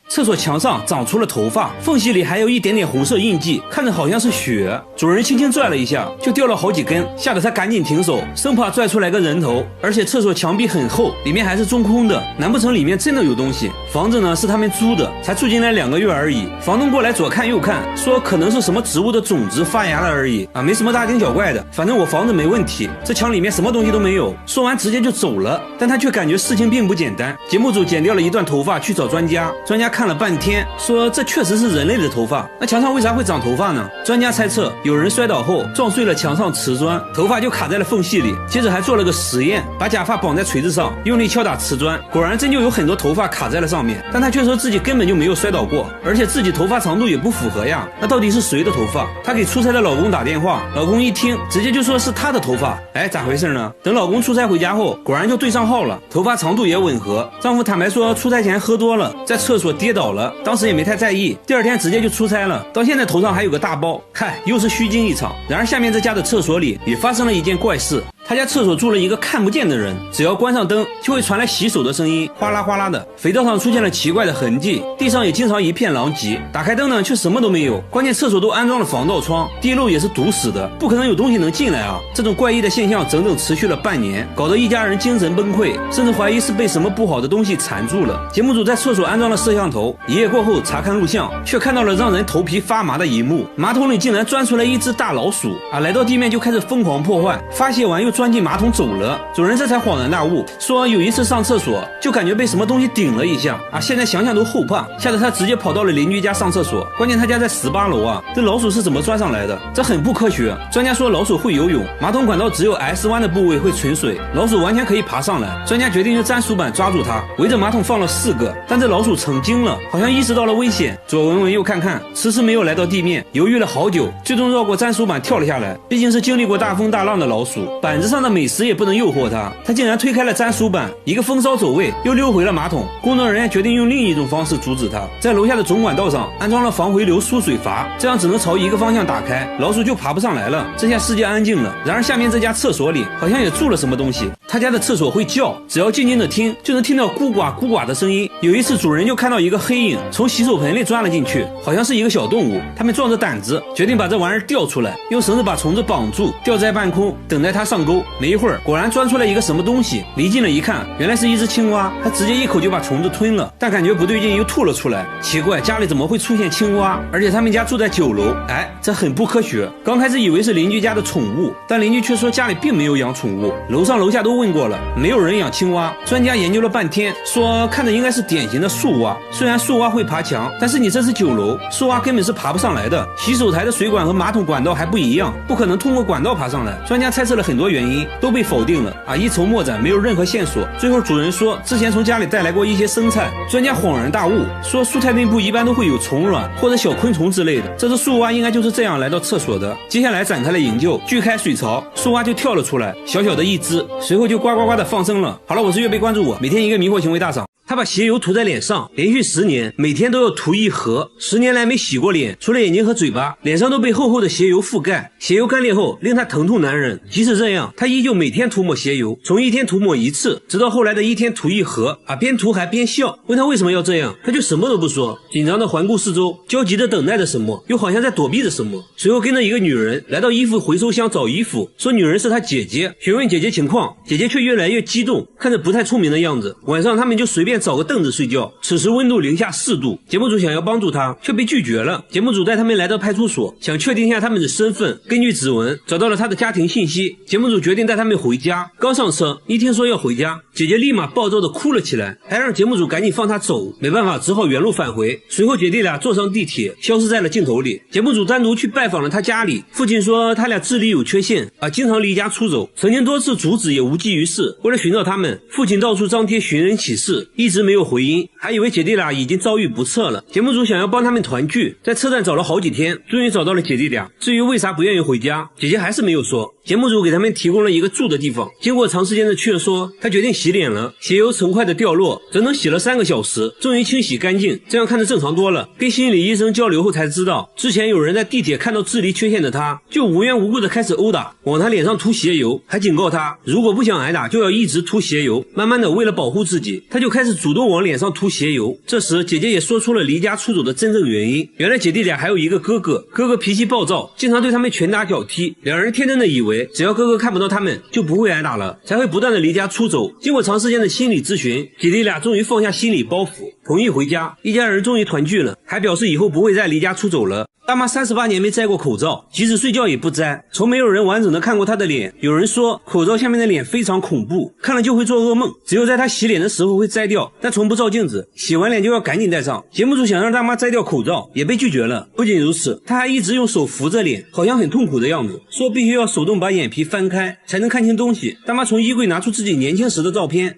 厕所墙上长出了头发，缝隙里还有一点点红色印记，看着好像是血。主人轻轻拽了一下，就掉了好几根，吓得他赶紧停手，生怕拽出来个人头。而且厕所墙壁很厚，里面还是中空的，难不成里面真的有东西？房子呢是他们租的，才住进来2个月而已。房东过来左看右看，说可能是什么植物的种子发芽了而已啊，没什么大惊小怪的，反正我房子没问题，这墙里面什么东西都没有。说完直接就走了，但他却感觉事情并不简单。节目组剪掉了一段头发去找专家，专家看了半天，说这确实是人类的头发，那墙上为啥会长头发呢？专家猜测有人摔倒后撞碎了墙上瓷砖，头发就卡在了缝隙里。接着还做了个实验，把假发绑在锤子上，用力敲打瓷砖，果然真就有很多头发卡在了上面。但他却说自己根本就没有摔倒过，而且自己头发长度也不符合呀。那到底是谁的头发？她给出差的老公打电话，老公一听直接就说是她的头发。哎，咋回事呢？等老公出差回家后，果然就对上号了，头发长度也吻合。丈夫坦白说出差前喝多了，在厕所跌倒了，当时也没太在意，第2天直接就出差了，到现在头上还有个大包，嗨，又是虚惊一场。然而下面这家的厕所里也发生了一件怪事。他家厕所住了一个看不见的人，只要关上灯就会传来洗手的声音，哗啦哗啦的。肥皂上出现了奇怪的痕迹，地上也经常一片狼藉。打开灯呢却什么都没有，关键厕所都安装了防盗窗，地漏也是堵死的，不可能有东西能进来啊。这种怪异的现象整整持续了半年，搞得一家人精神崩溃，甚至怀疑是被什么不好的东西缠住了。节目组在厕所安装了摄像头，一夜过后查看录像，却看到了让人头皮发麻的一幕，马桶里竟然钻出来一只大老鼠啊！来到地面就开始疯狂破坏，发泄完又钻进马桶走了。主人这才恍然大悟，说有一次上厕所就感觉被什么东西顶了一下啊，现在想想都后怕，吓得他直接跑到了邻居家上厕所。关键他家在18楼啊，这老鼠是怎么钻上来的？这很不科学。专家说老鼠会游泳，马桶管道只有 S 弯的部位会存水，老鼠完全可以爬上来。专家决定用粘鼠板抓住它，围着马桶放了4个，但这老鼠成精了，好像意识到了危险，左闻闻右看看，迟迟没有来到地面，犹豫了好久，最终绕过粘鼠板跳了下来。毕竟是经历过大风大浪的老鼠，板子上的美食也不能诱惑它，它竟然推开了粘鼠板，一个风骚走位又溜回了马桶。工作人员决定用另一种方式阻止它，在楼下的总管道上安装了防回流输水阀，这样只能朝一个方向打开，老鼠就爬不上来了。这下世界安静了。然而下面这家厕所里好像也住了什么东西，他家的厕所会叫，只要静静的听就能听到咕呱咕呱的声音。有一次主人就看到一个黑影从洗手盆里钻了进去，好像是一个小动物，他们壮着胆子决定把这玩意儿吊出来，用绳子把虫子绑住，吊在半空等待它上钩。没一会儿果然钻出来一个什么东西，离近了一看原来是一只青蛙，它直接一口就把虫子吞了，但感觉不对劲又吐了出来。奇怪，家里怎么会出现青蛙？而且他们家住在9楼，哎，这很不科学。刚开始以为是邻居家的宠物，但邻居却说家里并没有养宠物，楼上楼下都问过了，没有人养青蛙。专家研究了半天，说看着应该是典型的树蛙，虽然树蛙会爬墙，但是你这是9楼，树蛙根本是爬不上来的。洗手台的水管和马桶管道还不一样，不可能通过管道爬上来。专家猜测了很多原因，都被否定了啊！一筹莫展，没有任何线索。最后主人说之前从家里带来过一些生菜，专家恍然大悟，说蔬菜内部一般都会有虫卵或者小昆虫之类的，这只树蛙应该就是这样来到厕所的。接下来展开了营救，锯开水槽，树蛙就跳了出来，小小的一只，随后就呱呱呱的放生了。好了，我是月贝，关注我，每天一个迷惑行为大赏。他把鞋油涂在脸上，连续10年，每天都要涂1盒，10年来没洗过脸，除了眼睛和嘴巴，脸上都被厚厚的鞋油覆盖。鞋油干裂后令他疼痛难忍，即使这样，他依旧每天涂抹鞋油，从1天涂抹1次，直到后来的1天涂1盒，边涂还边笑。问他为什么要这样，他就什么都不说，紧张的环顾四周，焦急的等待着什么，又好像在躲避着什么。随后跟着一个女人来到衣服回收箱找衣服，说女人是他姐姐，询问姐姐情况，姐姐却越来越激动，看着不太聪明的样子。晚上他们就随便找个凳子睡觉，此时温度零下4度，节目组想要帮助他，却被拒绝了。节目组带他们来到派出所，想确定一下他们的身份，根据指纹找到了他的家庭信息。节目组决定带他们回家，刚上车，一听说要回家，姐姐立马暴躁的哭了起来，还让节目组赶紧放她走。没办法，只好原路返回。随后姐弟俩坐上地铁，消失在了镜头里。节目组单独去拜访了他家里，父亲说他俩智力有缺陷，经常离家出走，曾经多次阻止也无济于事。为了寻找他们，父亲到处张贴寻人启事，一直没有回音，还以为姐弟俩已经遭遇不测了。节目组想要帮他们团聚，在车站找了好几天，终于找到了姐弟俩。至于为啥不愿意回家，姐姐还是没有说。节目组给他们提供了一个住的地方，经过长时间的劝说，他决定洗脸了。鞋油成块的掉落，整整洗了3个小时，终于清洗干净，这样看着正常多了。跟心理医生交流后才知道，之前有人在地铁看到智力缺陷的他，就无缘无故的开始殴打，往他脸上涂鞋油，还警告他如果不想挨打就要一直涂鞋油。慢慢的，为了保护自己，他就开始主动往脸上涂鞋油。这时姐姐也说出了离家出走的真正原因，原来姐弟俩还有一个哥哥，哥哥脾气暴躁，经常对他们拳打脚踢，两人天真的以为只要哥哥看不到他们就不会挨打了，才会不断的离家出走。经过长时间的心理咨询，姐弟俩终于放下心理包袱，同意回家，一家人终于团聚了，还表示以后不会再离家出走了。大妈38年没摘过口罩，即使睡觉也不摘，从没有人完整的看过她的脸。有人说口罩下面的脸非常恐怖，看了就会做噩梦，只有在她洗脸的时候会摘掉，但从不照镜子，洗完脸就要赶紧戴上。节目组想让大妈摘掉口罩，也被拒绝了。不仅如此，她还一直用手扶着脸，好像很痛苦的样子，说必须要手动把眼皮翻开才能看清东西。大妈从衣柜拿出自己年轻时的照片，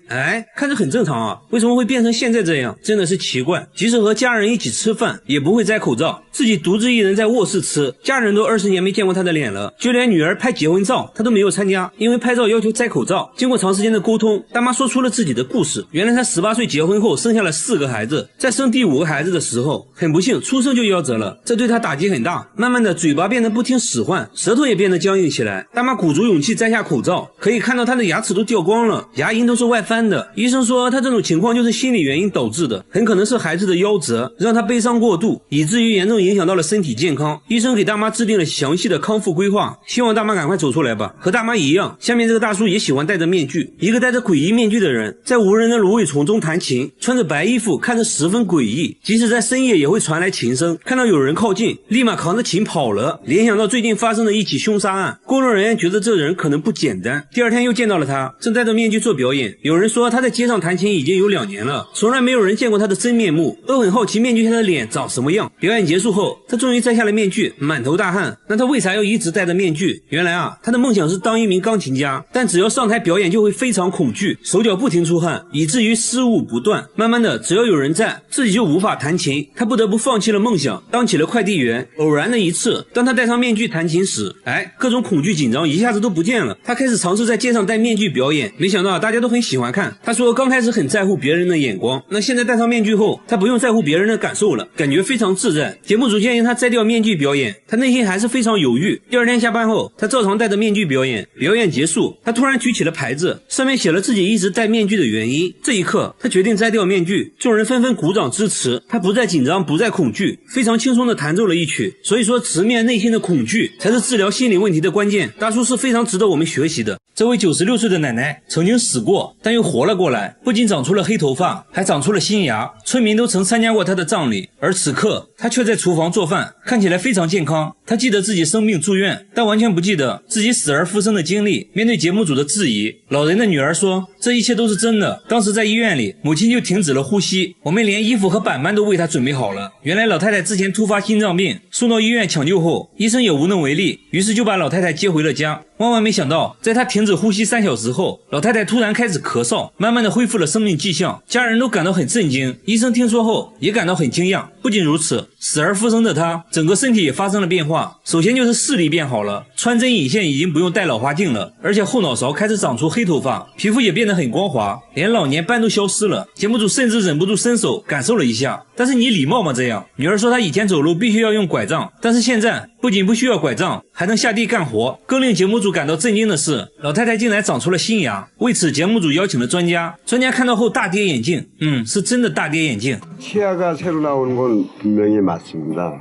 看着很正常啊，为什么会变成现在这样？真的是奇怪。即使和家人一起吃饭，也不会摘口罩，自己独自一人在卧室吃，家人都20年没见过他的脸了，就连女儿拍结婚照他都没有参加，因为拍照要求摘口罩。经过长时间的沟通，大妈说出了自己的故事。原来她18岁结婚后生下了4个孩子，在生第5个孩子的时候，很不幸出生就夭折了，这对她打击很大。慢慢的，嘴巴变得不听使唤，舌头也变得僵硬起来。大妈鼓足勇气摘下口罩，可以看到她的牙齿都掉光了，牙龈都是外翻的。医生说她这种情况就是心理原因导致的，很可能是孩子的夭折让她悲伤过度，以至于严重影响到了身体健康。医生给大妈制定了详细的康复规划，希望大妈赶快走出来吧。和大妈一样，下面这个大叔也喜欢戴着面具，一个戴着诡异面具的人在无人的芦苇丛中弹琴，穿着白衣服，看着十分诡异，即使在深夜也会传来琴声，看到有人靠近立马扛着琴跑了。联想到最近发生的一起凶杀案，工作人员觉得这人可能不简单。第二天又见到了他，正戴着面具做表演。有人说他在街上弹琴已经有2年了，从来没有人见过他的真面目，都很好奇面具下的脸长什么样。表演结束后，他终于摘下了面具，满头大汗。那他为啥要一直戴着面具？原来他的梦想是当一名钢琴家，但只要上台表演就会非常恐惧，手脚不停出汗，以至于失误不断。慢慢的，只要有人在，自己就无法弹琴，他不得不放弃了梦想，当起了快递员。偶然的一次，当他戴上面具弹琴时，各种恐惧紧张一下子都不见了。他开始尝试在街上戴面具表演，没想到大家都很喜欢看。他说刚开始很在乎别人的眼光，那现在戴上面具后，他不用在乎别人的感受了，感觉非常自在。节目组建议他摘掉面具表演，他内心还是非常犹豫。第二天下班后，他照常戴着面具表演。表演结束，他突然举起了牌子，上面写了自己一直戴面具的原因。这一刻，他决定摘掉面具，众人纷纷鼓掌支持。他不再紧张，不再恐惧，非常轻松地弹奏了一曲。所以说，直面内心的恐惧才是治疗心理问题的关键。大叔是非常值得我们学习的。这位96岁的奶奶曾经死过，但又活了过来，不仅长出了黑头发，还长出了新牙。村民都曾参加过她的葬礼，而此刻她却在厨房做饭，看起来非常健康。她记得自己生病住院，但完全不记得自己死而复生的经历。面对节目组的质疑，老人的女儿说这一切都是真的，当时在医院里，母亲就停止了呼吸，我们连衣服和板板都为她准备好了。原来老太太之前突发心脏病，送到医院抢救后，医生也无能为力，于是就把老太太接回了家。万万没想到，在她停止呼吸3小时后，老太太突然开始咳嗽，慢慢的恢复了生命迹象，家人都感到很震惊。医生听说后也感到很惊讶。不仅如此，死而复生的她，整个身体也发生了变化。首先就是视力变好了，穿针引线已经不用戴老花镜了，而且后脑勺开始长出黑头发，皮肤也变得很光滑，连老年斑都消失了。节目组甚至忍不住伸手感受了一下，但是你礼貌吗？这样，女儿说她以前走路必须要用拐杖，但是现在不仅不需要拐杖，还能下地干活。更令节目组感到震惊的是，老太太竟然长出了新牙。为此，节目组邀請了专家看到后大跌眼镜，是真的大跌眼镜。 치아가 새로 나오는 건 분명히 맞습니다.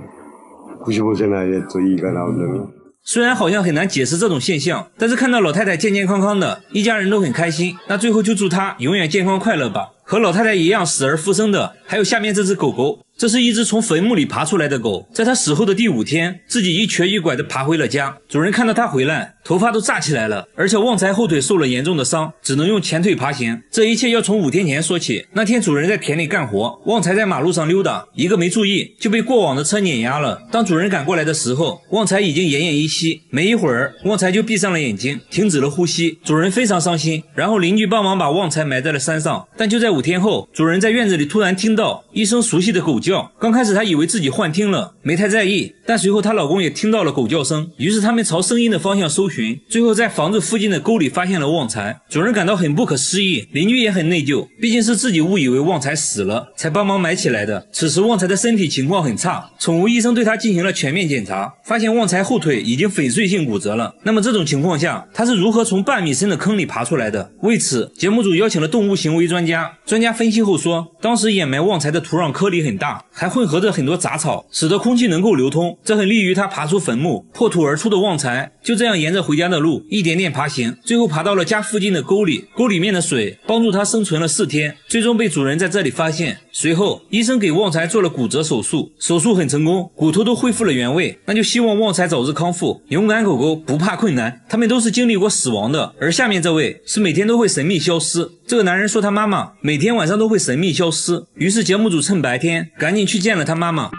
95세 나이에 또 이가 나온다면 虽然好像很难解释这种现象，但是看到老太太健健康康的，一家人都很开心。那最后就祝她永远健康快乐吧。和老太太一样死而复生的，还有下面这只狗狗。这是一只从坟墓里爬出来的狗，在它死后的第5天，自己一瘸一拐地爬回了家。主人看到它回来，头发都炸起来了，而且旺财后腿受了严重的伤，只能用前腿爬行。这一切要从5天前说起。那天主人在田里干活，旺财在马路上溜达，一个没注意就被过往的车碾压了。当主人赶过来的时候，旺财已经奄奄一息。没一会儿，旺财就闭上了眼睛，停止了呼吸。主人非常伤心，然后邻居帮忙把旺财埋在了山上。但就在5天后，主人在院子里突然听到一声熟悉的狗叫。刚开始她以为自己幻听了，没太在意，但随后她老公也听到了狗叫声，于是他们朝声音的方向搜寻，最后在房子附近的沟里发现了旺财。主人感到很不可思议，邻居也很内疚，毕竟是自己误以为旺财死了，才帮忙埋起来的。此时旺财的身体情况很差，宠物医生对他进行了全面检查，发现旺财后腿已经粉碎性骨折了。那么这种情况下，他是如何从半米深的坑里爬出来的？为此，节目组邀请了动物行为专家。专家分析后说，当时掩埋旺财的土壤颗粒很大，还混合着很多杂草，使得空气能够流通，这很利于他爬出坟墓。破土而出的旺财就这样沿着回家的路一点点爬行，最后爬到了家附近的沟里。沟里面的水帮助他生存了4天，最终被主人在这里发现。随后，医生给旺财做了骨折手术，手术很成功，骨头都恢复了原位。那就希望旺财早日康复。勇敢狗狗不怕困难，他们都是经历过死亡的。而下面这位是每天都会神秘消失。这个男人说他妈妈每天晚上都会神秘消失，于是节目组趁白天赶紧去见了他妈妈。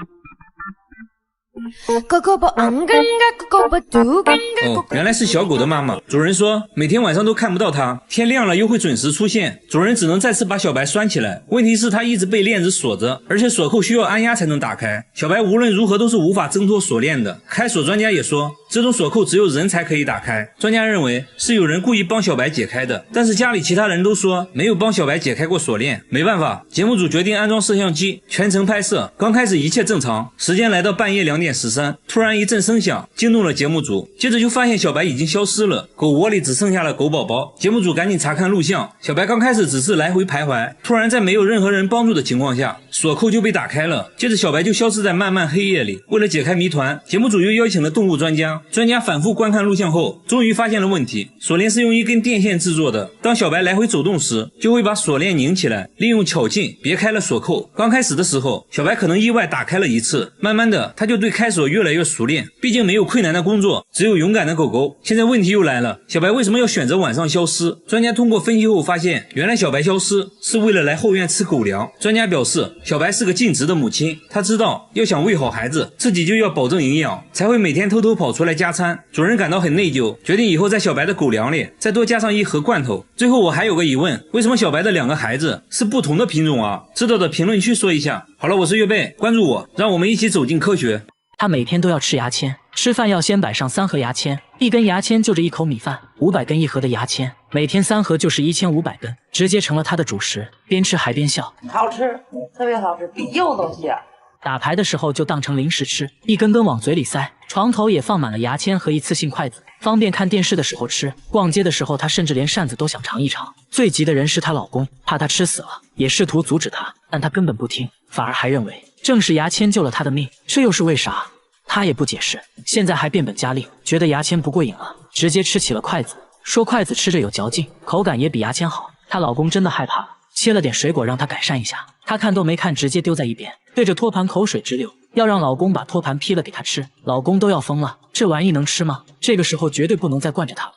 原来是小狗的妈妈。主人说每天晚上都看不到它，天亮了又会准时出现。主人只能再次把小白拴起来，问题是它一直被链子锁着，而且锁扣需要按压才能打开。小白无论如何都是无法挣脱锁链的。开锁专家也说，这种锁扣只有人才可以打开。专家认为是有人故意帮小白解开的，但是家里其他人都说没有帮小白解开过锁链。没办法，节目组决定安装摄像机，全程拍摄。刚开始一切正常，时间来到半夜2点13，突然一阵声响惊动了节目组，接着就发现小白已经消失了，狗窝里只剩下了狗宝宝。节目组赶紧查看录像，小白刚开始只是来回徘徊，突然在没有任何人帮助的情况下，锁扣就被打开了，接着小白就消失在漫漫黑夜里。为了解开谜团，节目组又邀请了动物专家。专家反复观看录像后，终于发现了问题。锁链是用一根电线制作的，当小白来回走动时，就会把锁链拧起来，利用巧劲别开了锁扣。刚开始的时候，小白可能意外打开了1次，慢慢的他就对开锁越来越熟练，毕竟没有困难的工作，只有勇敢的狗狗。现在问题又来了，小白为什么要选择晚上消失？专家通过分析后发现，原来小白消失是为了来后院吃狗粮。专家表示，小白是个尽职的母亲，她知道要想喂好孩子，自己就要保证营养，才会每天偷偷跑出来加餐。主人感到很内疚，决定以后在小白的狗粮里再多加上1盒罐头。最后我还有个疑问，为什么小白的2个孩子是不同的品种啊？知道的评论区说一下。好了，我是月贝，关注我，让我们一起走进科学。他每天都要吃牙签，吃饭要先摆上3盒牙签，1根牙签就着1口米饭，500根1盒的牙签，每天3盒就是1500根，直接成了他的主食，边吃还边笑。好吃，特别好吃，比柚都香。打牌的时候就当成零食吃，一根根往嘴里塞。床头也放满了牙签和一次性筷子，方便看电视的时候吃。逛街的时候，他甚至连扇子都想尝一尝。最急的人是她老公，怕她吃死了，也试图阻止她，但她根本不听，反而还认为正是牙签救了她的命，这又是为啥？她也不解释。现在还变本加厉，觉得牙签不过瘾了，直接吃起了筷子，说筷子吃着有嚼劲，口感也比牙签好。她老公真的害怕了，切了点水果让她改善一下，她看都没看，直接丢在一边，对着托盘口水直流，要让老公把托盘劈了给她吃。老公都要疯了，这玩意能吃吗？这个时候绝对不能再惯着她了。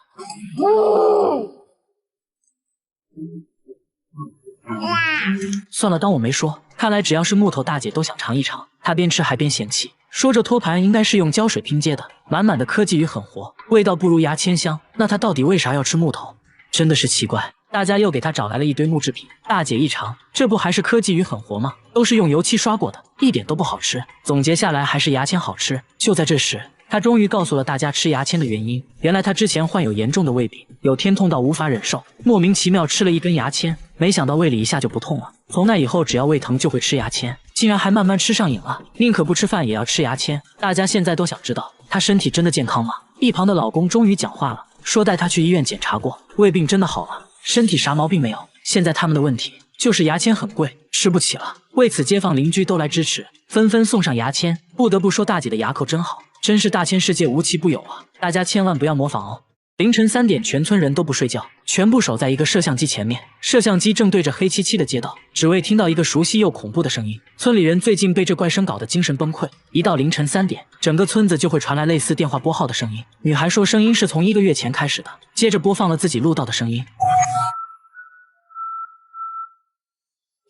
算了，当我没说。看来只要是木头大姐都想尝一尝。她边吃还边嫌弃，说这托盘应该是用胶水拼接的，满满的科技与狠活，味道不如牙签香。那她到底为啥要吃木头？真的是奇怪。大家又给她找来了一堆木制品。大姐一尝，这不还是科技鱼很活吗？都是用油漆刷过的，一点都不好吃。总结下来还是牙签好吃。就在这时，她终于告诉了大家吃牙签的原因。原来她之前患有严重的胃病，有天痛到无法忍受，莫名其妙吃了一根牙签，没想到胃里一下就不痛了。从那以后，只要胃疼就会吃牙签，竟然还慢慢吃上瘾了，宁可不吃饭也要吃牙签。大家现在都想知道她身体真的健康吗？一旁的老公终于讲话了，说带她去医院检查过，胃病真的好了，身体啥毛病没有。现在他们的问题就是牙签很贵，吃不起了。为此，街坊邻居都来支持，纷纷送上牙签。不得不说，大姐的牙口真好，真是大千世界无奇不有啊！大家千万不要模仿哦。凌晨3点，全村人都不睡觉，全部守在一个摄像机前面。摄像机正对着黑漆漆的街道，只为听到一个熟悉又恐怖的声音。村里人最近被这怪声搞得精神崩溃，一到凌晨3点，整个村子就会传来类似电话拨号的声音。女孩说，声音是从1个月前开始的，接着播放了自己录到的声音。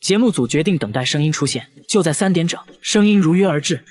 节目组决定等待声音出现，就在3点整，声音如约而至。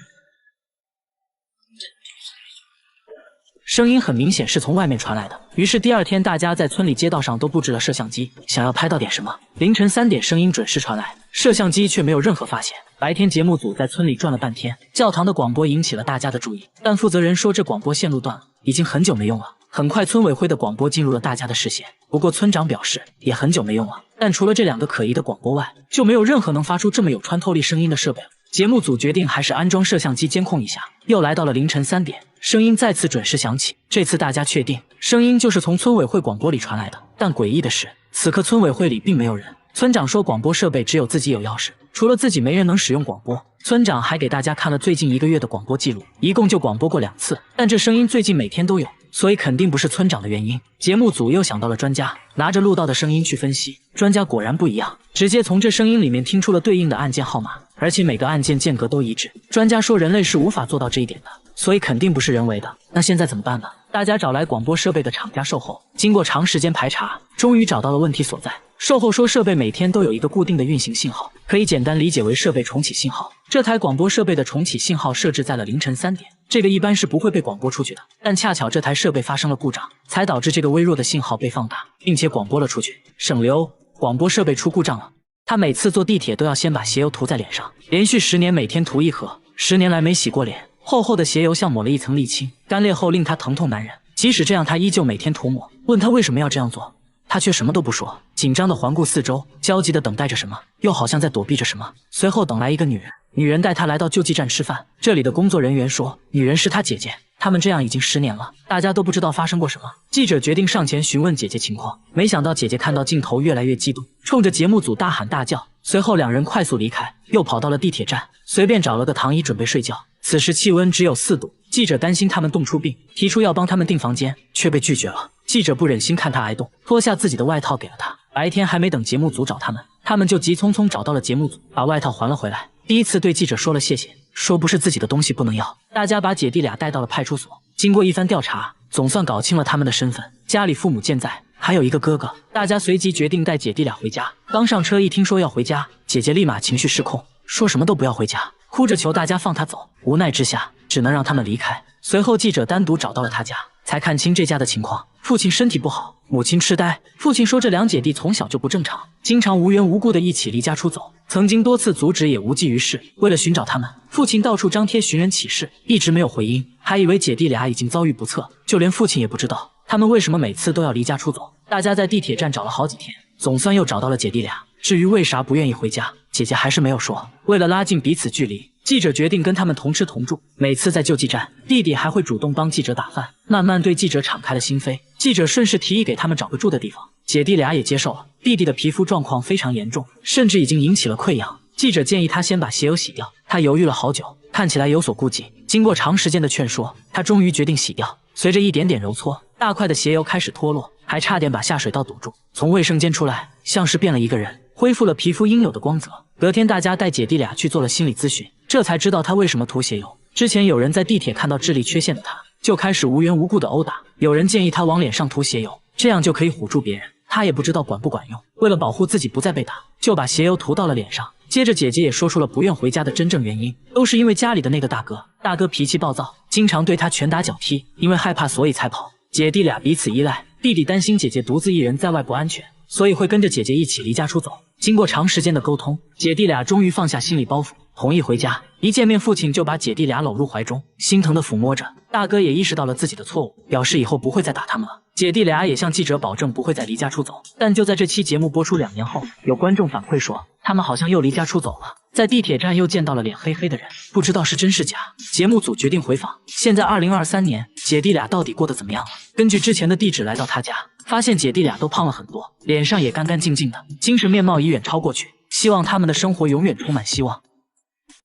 声音很明显是从外面传来的，于是第二天大家在村里街道上都布置了摄像机，想要拍到点什么。凌晨3点，声音准时传来，摄像机却没有任何发现。白天节目组在村里转了半天，教堂的广播引起了大家的注意，但负责人说这广播线路断了，已经很久没用了。很快村委会的广播进入了大家的视线，不过村长表示也很久没用了，但除了这2个可疑的广播外，就没有任何能发出这么有穿透力声音的设备了。节目组决定还是安装摄像机监控一下。又来到了凌晨3点，声音再次准时响起，这次大家确定声音就是从村委会广播里传来的。但诡异的是，此刻村委会里并没有人。村长说广播设备只有自己有钥匙，除了自己没人能使用广播。村长还给大家看了最近1个月的广播记录，一共就广播过2次，但这声音最近每天都有，所以肯定不是村长的原因。节目组又想到了专家，拿着录到的声音去分析，专家果然不一样，直接从这声音里面听出了对应的案件号码，而且每个案件间隔都一致。专家说人类是无法做到这一点的，所以肯定不是人为的。那现在怎么办呢？大家找来广播设备的厂家售后，经过长时间排查，终于找到了问题所在。售后说设备每天都有一个固定的运行信号，可以简单理解为设备重启信号。这台广播设备的重启信号设置在了凌晨3点，这个一般是不会被广播出去的，但恰巧这台设备发生了故障，才导致这个微弱的信号被放大，并且广播了出去。省流，广播设备出故障了。他每次坐地铁都要先把鞋油涂在脸上，连续10年每天涂1盒，10年来没洗过脸，厚厚的鞋油像抹了一层沥青，干裂后令他疼痛难忍。即使这样，他依旧每天涂抹。问他为什么要这样做，他却什么都不说，紧张地环顾四周，焦急地等待着什么，又好像在躲避着什么。随后等来一个女人，女人带他来到救济站吃饭。这里的工作人员说，女人是他姐姐，他们这样已经10年了，大家都不知道发生过什么。记者决定上前询问姐姐情况，没想到姐姐看到镜头越来越激动，冲着节目组大喊大叫。随后2人快速离开，又跑到了地铁站，随便找了个躺椅准备睡觉。此时气温只有4度，记者担心他们冻出病，提出要帮他们订房间，却被拒绝了。记者不忍心看他挨冻，脱下自己的外套给了他。白天还没等节目组找他们就急匆匆找到了节目组，把外套还了回来。第一次对记者说了谢谢，说不是自己的东西不能要。大家把姐弟俩带到了派出所，经过一番调查，总算搞清了他们的身份，家里父母健在，还有一个哥哥。大家随即决定带姐弟俩回家。刚上车一听说要回家，姐姐立马情绪失控，说什么都不要回家，哭着求大家放他走。无奈之下，只能让他们离开。随后记者单独找到了他家，才看清这家的情况。父亲身体不好，母亲痴呆。父亲说这2姐弟从小就不正常，经常无缘无故的一起离家出走，曾经多次阻止也无济于事。为了寻找他们，父亲到处张贴寻人启事，一直没有回音，还以为姐弟俩已经遭遇不测，就连父亲也不知道他们为什么每次都要离家出走。大家在地铁站找了好几天，总算又找到了姐弟俩。至于为啥不愿意回家，姐姐还是没有说。为了拉近彼此距离，记者决定跟他们同吃同住。每次在救济站，弟弟还会主动帮记者打饭，慢慢对记者敞开了心扉。记者顺势提议给他们找个住的地方，姐弟俩也接受了。弟弟的皮肤状况非常严重，甚至已经引起了溃疡。记者建议他先把鞋油洗掉，他犹豫了好久，看起来有所顾忌。经过长时间的劝说，他终于决定洗掉。随着一点点揉搓，大块的鞋油开始脱落，还差点把下水道堵住。从卫生间出来，像是变了一个人，恢复了皮肤应有的光泽。隔天大家带姐弟俩去做了心理咨询，这才知道他为什么涂鞋油。之前有人在地铁看到智力缺陷的他，就开始无缘无故的殴打。有人建议他往脸上涂鞋油，这样就可以唬住别人。他也不知道管不管用，为了保护自己不再被打，就把鞋油涂到了脸上。接着姐姐也说出了不愿回家的真正原因，都是因为家里的那个大哥。大哥脾气暴躁，经常对他拳打脚踢，因为害怕所以才跑。姐弟俩彼此依赖，弟弟担心姐姐独自一人在外不安全，所以会跟着姐姐一起离家出走。经过长时间的沟通，姐弟俩终于放下心理包袱，同意回家。一见面，父亲就把姐弟俩搂入怀中，心疼地抚摸着。大哥也意识到了自己的错误，表示以后不会再打他们了。姐弟俩也向记者保证不会再离家出走。但就在这期节目播出2年后，有观众反馈说，他们好像又离家出走了，在地铁站又见到了脸黑黑的人，不知道是真是假。节目组决定回访，现在2023年，姐弟俩到底过得怎么样了？根据之前的地址来到他家，发现姐弟俩都胖了很多，脸上也干干净净的，精神面貌已远超过去，希望他们的生活永远充满希望。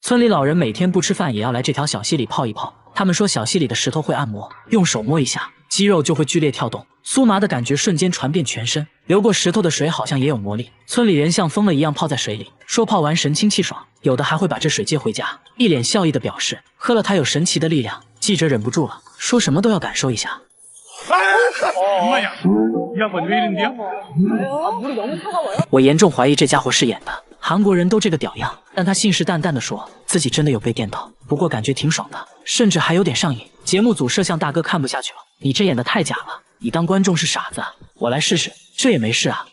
村里老人每天不吃饭也要来这条小溪里泡一泡，他们说小溪里的石头会按摩，用手摸一下，肌肉就会剧烈跳动，酥麻的感觉瞬间传遍全身。流过石头的水好像也有魔力，村里人像疯了一样泡在水里，说泡完神清气爽，有的还会把这水接回家，一脸笑意的表示喝了它有神奇的力量。记者忍不住了，说什么都要感受一下。我严重怀疑这家伙是演的，韩国人都这个屌样，但他信誓旦旦地说自己真的有被电到，不过感觉挺爽的，甚至还有点上瘾。节目组摄像大哥看不下去了，你这演的太假了，你当观众是傻子啊？我来试试，这也没事啊。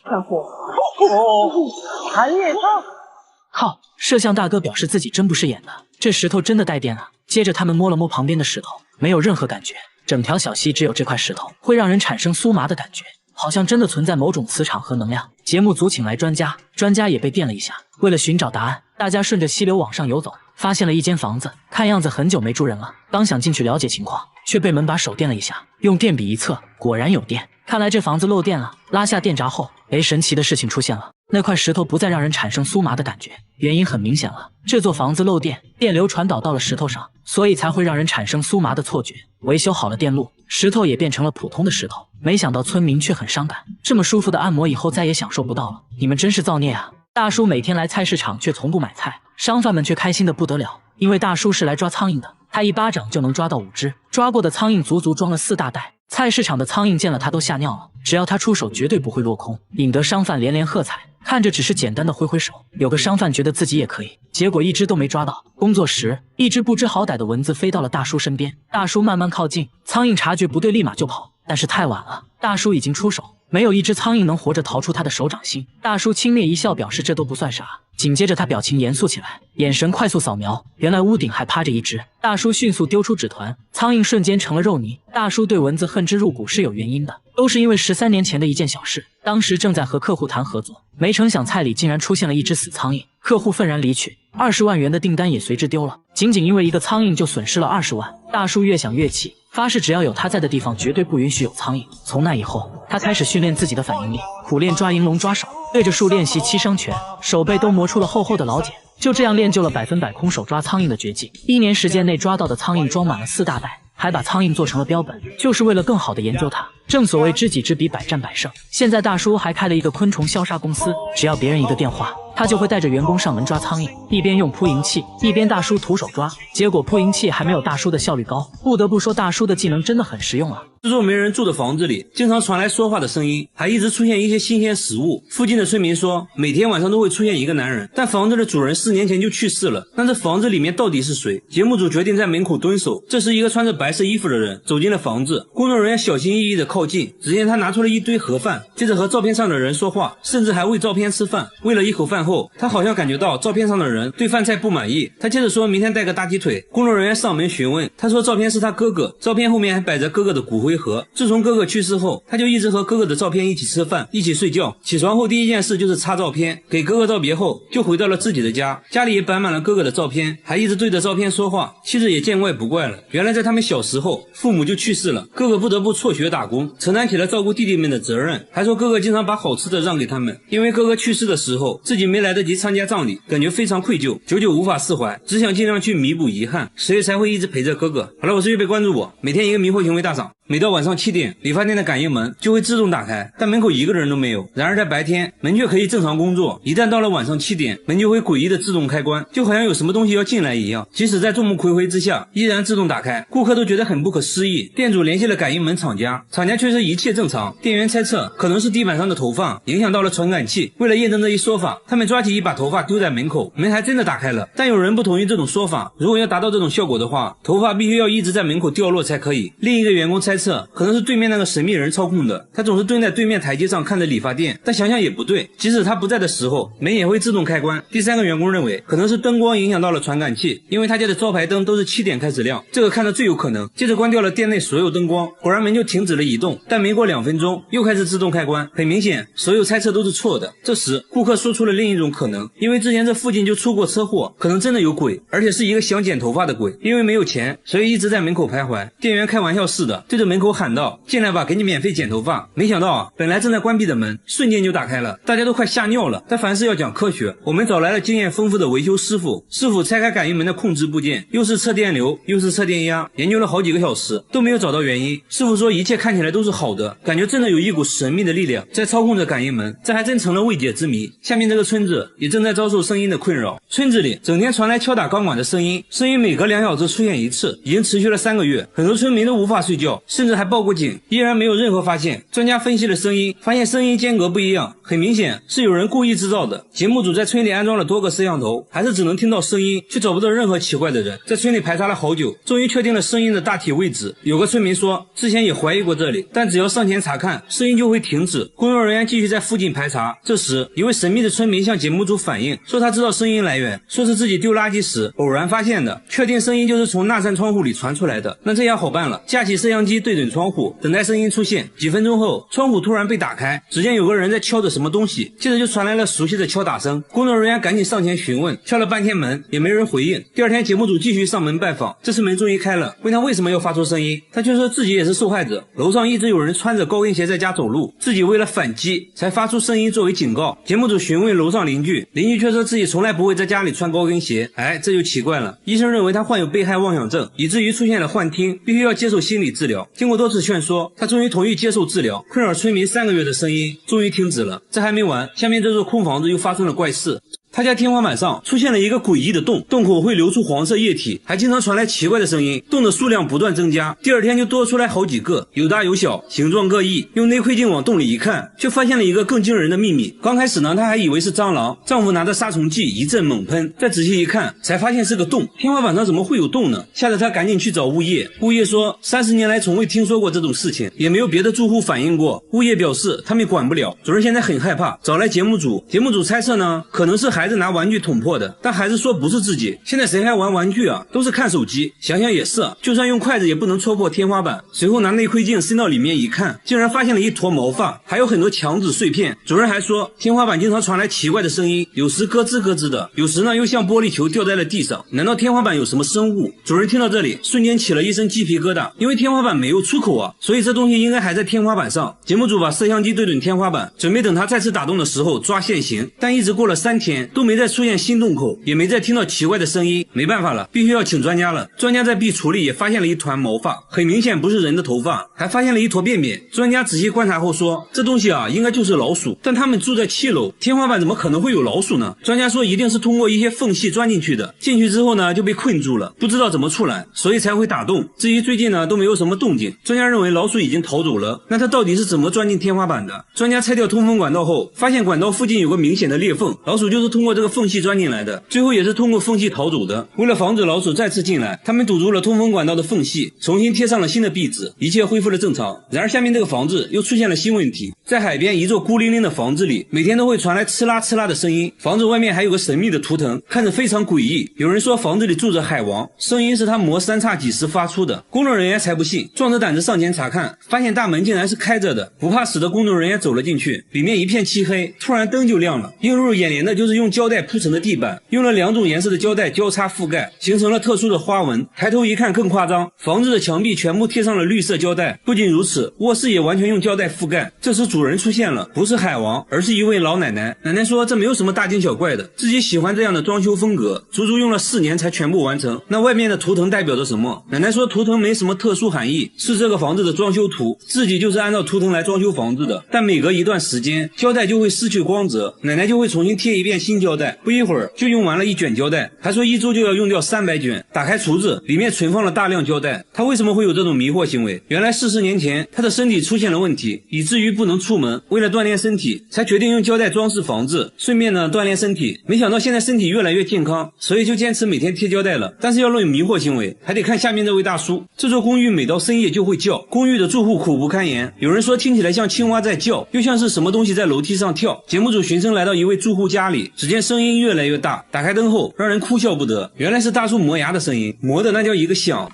靠！摄像大哥表示自己真不是演的，这石头真的带电啊。接着他们摸了摸旁边的石头，没有任何感觉，整条小溪只有这块石头会让人产生酥麻的感觉，好像真的存在某种磁场和能量。节目组请来专家，专家也被电了一下。为了寻找答案，大家顺着溪流往上游走，发现了一间房子，看样子很久没住人了。刚想进去了解情况，却被门把手电了一下，用电笔一测，果然有电。看来这房子漏电了。拉下电闸后，神奇的事情出现了，那块石头不再让人产生酥麻的感觉。原因很明显了，这座房子漏电，电流传导到了石头上，所以才会让人产生酥麻的错觉。维修好了电路，石头也变成了普通的石头。没想到村民却很伤感，这么舒服的按摩以后再也享受不到了。你们真是造孽啊！大叔每天来菜市场却从不买菜，商贩们却开心得不得了，因为大叔是来抓苍蝇的，他一巴掌就能抓到5只，抓过的苍蝇足足装了4大袋。菜市场的苍蝇见了他都吓尿了，只要他出手绝对不会落空，引得商贩连连喝彩。看着只是简单的挥挥手，有个商贩觉得自己也可以，结果1只都没抓到。工作时，1只不知好歹的蚊子飞到了大叔身边，大叔慢慢靠近，苍蝇察觉不对立马就跑，但是太晚了，大叔已经出手，没有1只苍蝇能活着逃出他的手掌心。大叔轻蔑一笑，表示这都不算啥。紧接着他表情严肃起来，眼神快速扫描，原来屋顶还趴着1只。大叔迅速丢出纸团，苍蝇瞬间成了肉泥。大叔对蚊子恨之入骨是有原因的，都是因为13年前的一件小事。当时正在和客户谈合作，没成想菜里竟然出现了1只死苍蝇，客户愤然离去，20万元的订单也随之丢了。仅仅因为一个苍蝇就损失了20万，大叔越想越气，发誓只要有他在的地方绝对不允许有苍蝇。从那以后，他开始训练自己的反应力，苦练抓银龙抓手，对着树练习7伤拳，手背都磨出了厚厚的老茧。就这样练就了100%空手抓苍蝇的绝技，1年时间内抓到的苍蝇装满了4大袋，还把苍蝇做成了标本，就是为了更好的研究它。正所谓知己知彼，百战百胜。现在大叔还开了一个昆虫消杀公司，只要别人一个电话，他就会带着员工上门抓苍蝇，一边用扑蝇器，一边大叔徒手抓。结果扑蝇器还没有大叔的效率高，不得不说大叔的技能真的很实用啊。这座没人住的房子里，经常传来说话的声音，还一直出现一些新鲜食物。附近的村民说，每天晚上都会出现一个男人，但房子的主人4年前就去世了。那这房子里面到底是谁？节目组决定在门口蹲守。这时，一个穿着白色衣服的人走进了房子，工作人员小心翼翼地靠近，只见他拿出了一堆盒饭，接着和照片上的人说话，甚至还喂照片吃饭。喂了一口饭后，他好像感觉到照片上的人对饭菜不满意，他接着说明天带个大鸡腿。工作人员上门询问，他说照片是他哥哥，照片后面还摆着哥哥的骨灰盒。自从哥哥去世后，他就一直和哥哥的照片一起吃饭，一起睡觉。起床后第一件事就是擦照片，给哥哥道别后就回到了自己的家，家里也摆满了哥哥的照片，还一直对着照片说话。妻子也见怪不怪了，原来在他们小时候父母就去世了，哥哥不得不辍学打工，承担起了照顾弟弟们的责任。还说哥哥经常把好吃的让给他们，因为哥哥去世的时候自己没来得及参加葬礼，感觉非常愧疚，久久无法释怀，只想尽量去弥补遗憾，所以才会一直陪着哥哥。好了，我是预备关注我，每天一个迷惑行为大赏。每到晚上7点，理发店的感应门就会自动打开，但门口一个人都没有。然而在白天，门却可以正常工作，一旦到了晚上7点，门就会诡异的自动开关，就好像有什么东西要进来一样。即使在众目睽睽之下，依然自动打开，顾客都觉得很不可思议。店主联系了感应门厂家，厂家却说一切正常。店员猜测可能是地板上的头发影响到了传感器。为了验证这一说法，他们抓起一把头发丢在门口，门还真的打开了。但有人不同意这种说法，如果要达到这种效果的话，头发必须要一直在门口掉落才可以。另一个员工猜测测可能是对面那个神秘人操控的，他总是蹲在对面台阶上看着理发店，但想想也不对，即使他不在的时候，门也会自动开关。第3个员工认为可能是灯光影响到了传感器，因为他家的招牌灯都是7点开始亮，这个看着最有可能。接着关掉了店内所有灯光，果然门就停止了移动，但没过2分钟又开始自动开关。很明显，所有猜测都是错的。这时顾客说出了另一种可能，因为之前这附近就出过车祸，可能真的有鬼，而且是一个想剪头发的鬼，因为没有钱，所以一直在门口徘徊。店员开玩笑似的对着门口喊道：“进来吧，给你免费剪头发。”没想到啊，本来正在关闭的门瞬间就打开了，大家都快吓尿了。但凡事要讲科学，我们找来了经验丰富的维修师傅，师傅拆开感应门的控制部件，又是测电流又是测电压，研究了好几个小时都没有找到原因。师傅说一切看起来都是好的，感觉真的有一股神秘的力量在操控着感应门，这还真成了未解之谜。下面这个村子也正在遭受声音的困扰，村子里整天传来敲打钢管的声音，声音每隔2小时出现一次，已经持续了3个月，很多村民都无法睡觉，甚至还报过警，依然没有任何发现。专家分析了声音，发现声音间隔不一样，很明显是有人故意制造的。节目组在村里安装了多个摄像头，还是只能听到声音，却找不到任何奇怪的人。在村里排查了好久，终于确定了声音的大体位置。有个村民说之前也怀疑过这里，但只要上前查看，声音就会停止。工作人员继续在附近排查，这时一位神秘的村民向节目组反映，说他知道声音来源，说是自己丢垃圾时偶然发现的，确定声音就是从那扇窗户里传出来的。那这样好办了，架起摄像机对准窗户，等待声音出现。几分钟后，窗户突然被打开，只见有个人在敲着什么东西，接着就传来了熟悉的敲打声。工作人员赶紧上前询问，敲了半天门也没人回应。第2天节目组继续上门拜访，这次门终于开了，问他为什么要发出声音，他却说自己也是受害者，楼上一直有人穿着高跟鞋在家走路，自己为了反击才发出声音作为警告。节目组询问楼上邻居，邻居却说自己从来不会在家里穿高跟鞋。这就奇怪了，医生认为他患有被害妄想症，以至于出现了幻听，必须要接受心理治疗。经过多次劝说，他终于同意接受治疗。困扰村民3个月的声音终于停止了。这还没完，下面这座空房子又发生了怪事。他家天花板上出现了一个诡异的洞，洞口会流出黄色液体，还经常传来奇怪的声音，洞的数量不断增加。第2天就多出来好几个，有大有小，形状各异。用内窥镜往洞里一看，却发现了一个更惊人的秘密。刚开始呢，他还以为是蟑螂，丈夫拿着杀虫剂一阵猛喷，再仔细一看，才发现是个洞。天花板上怎么会有洞呢？吓得他赶紧去找物业。物业说30年来从未听说过这种事情，也没有别的住户反映过。物业表示他们管不了，主人现在很害怕，找来节目组。节目组猜测呢，可能是孩子拿玩具捅破的，但孩子说不是自己。现在谁还玩玩具啊？都是看手机。想想也是，就算用筷子也不能戳破天花板。随后拿内窥镜伸到里面一看，竟然发现了一坨毛发，还有很多墙纸碎片。主人还说天花板经常传来奇怪的声音，有时咯吱咯吱的，有时呢又像玻璃球掉在了地上。难道天花板有什么生物？主人听到这里瞬间起了一身鸡皮疙瘩，因为天花板没有出口啊，所以这东西应该还在天花板上。节目组把摄像机对准天花板，准备等它再次打洞的时候抓现行，但一直过了3天都没再出现新洞口，也没再听到奇怪的声音。没办法了，必须要请专家了。专家在壁橱里也发现了一团毛发，很明显不是人的头发，还发现了一坨便便。专家仔细观察后说，这东西啊应该就是老鼠，但他们住在7楼，天花板怎么可能会有老鼠呢？专家说一定是通过一些缝隙钻进去的，进去之后呢就被困住了，不知道怎么出来，所以才会打洞。至于最近呢都没有什么动静，专家认为老鼠已经逃走了。那它到底是怎么钻进天花板的？专家拆掉通风管道后，发现管道附近有个明显的裂缝，老鼠就是通过这个缝隙钻进来的，最后也是通过缝隙逃走的。为了防止老鼠再次进来，他们堵住了通风管道的缝隙，重新贴上了新的壁纸，一切恢复了正常。然而下面这个房子又出现了新问题，在海边一座孤零零的房子里，每天都会传来呲啦呲啦的声音，房子外面还有个神秘的图腾，看着非常诡异。有人说房子里住着海王，声音是他磨三叉戟时发出的。工作人员才不信，壮着胆子上前查看，发现大门竟然是开着的。不怕死的工作人员走了进去，里面一片漆黑，突然灯就亮了，映入眼帘的就是用胶带铺成的地板，用了2种颜色的胶带交叉覆盖，形成了特殊的花纹。抬头一看更夸张，房子的墙壁全部贴上了绿色胶带。不仅如此，卧室也完全用胶带覆盖。这时主人出现了，不是海王，而是一位老奶奶。奶奶说这没有什么大惊小怪的，自己喜欢这样的装修风格，足足用了4年才全部完成。那外面的图腾代表着什么？奶奶说图腾没什么特殊含义，是这个房子的装修图，自己就是按照图腾来装修房子的，但每隔一段时间胶带就会失去光泽，奶奶就会重新贴一遍新新胶带，不一会儿就用完了1卷胶带，还说1周就要用掉300卷。打开橱子，里面存放了大量胶带。他为什么会有这种迷惑行为？原来40年前他的身体出现了问题，以至于不能出门，为了锻炼身体，才决定用胶带装饰房子，顺便呢锻炼身体。没想到现在身体越来越健康，所以就坚持每天贴胶带了。但是要论迷惑行为，还得看下面这位大叔。这座公寓每到深夜就会叫，公寓的住户苦不堪言，有人说听起来像青蛙在叫，又像是什么东西在楼梯上跳。节目组循声来到一位住户家里，只见声音越来越大，打开灯后让人哭笑不得，原来是大叔磨牙的声音，磨的那叫一个响，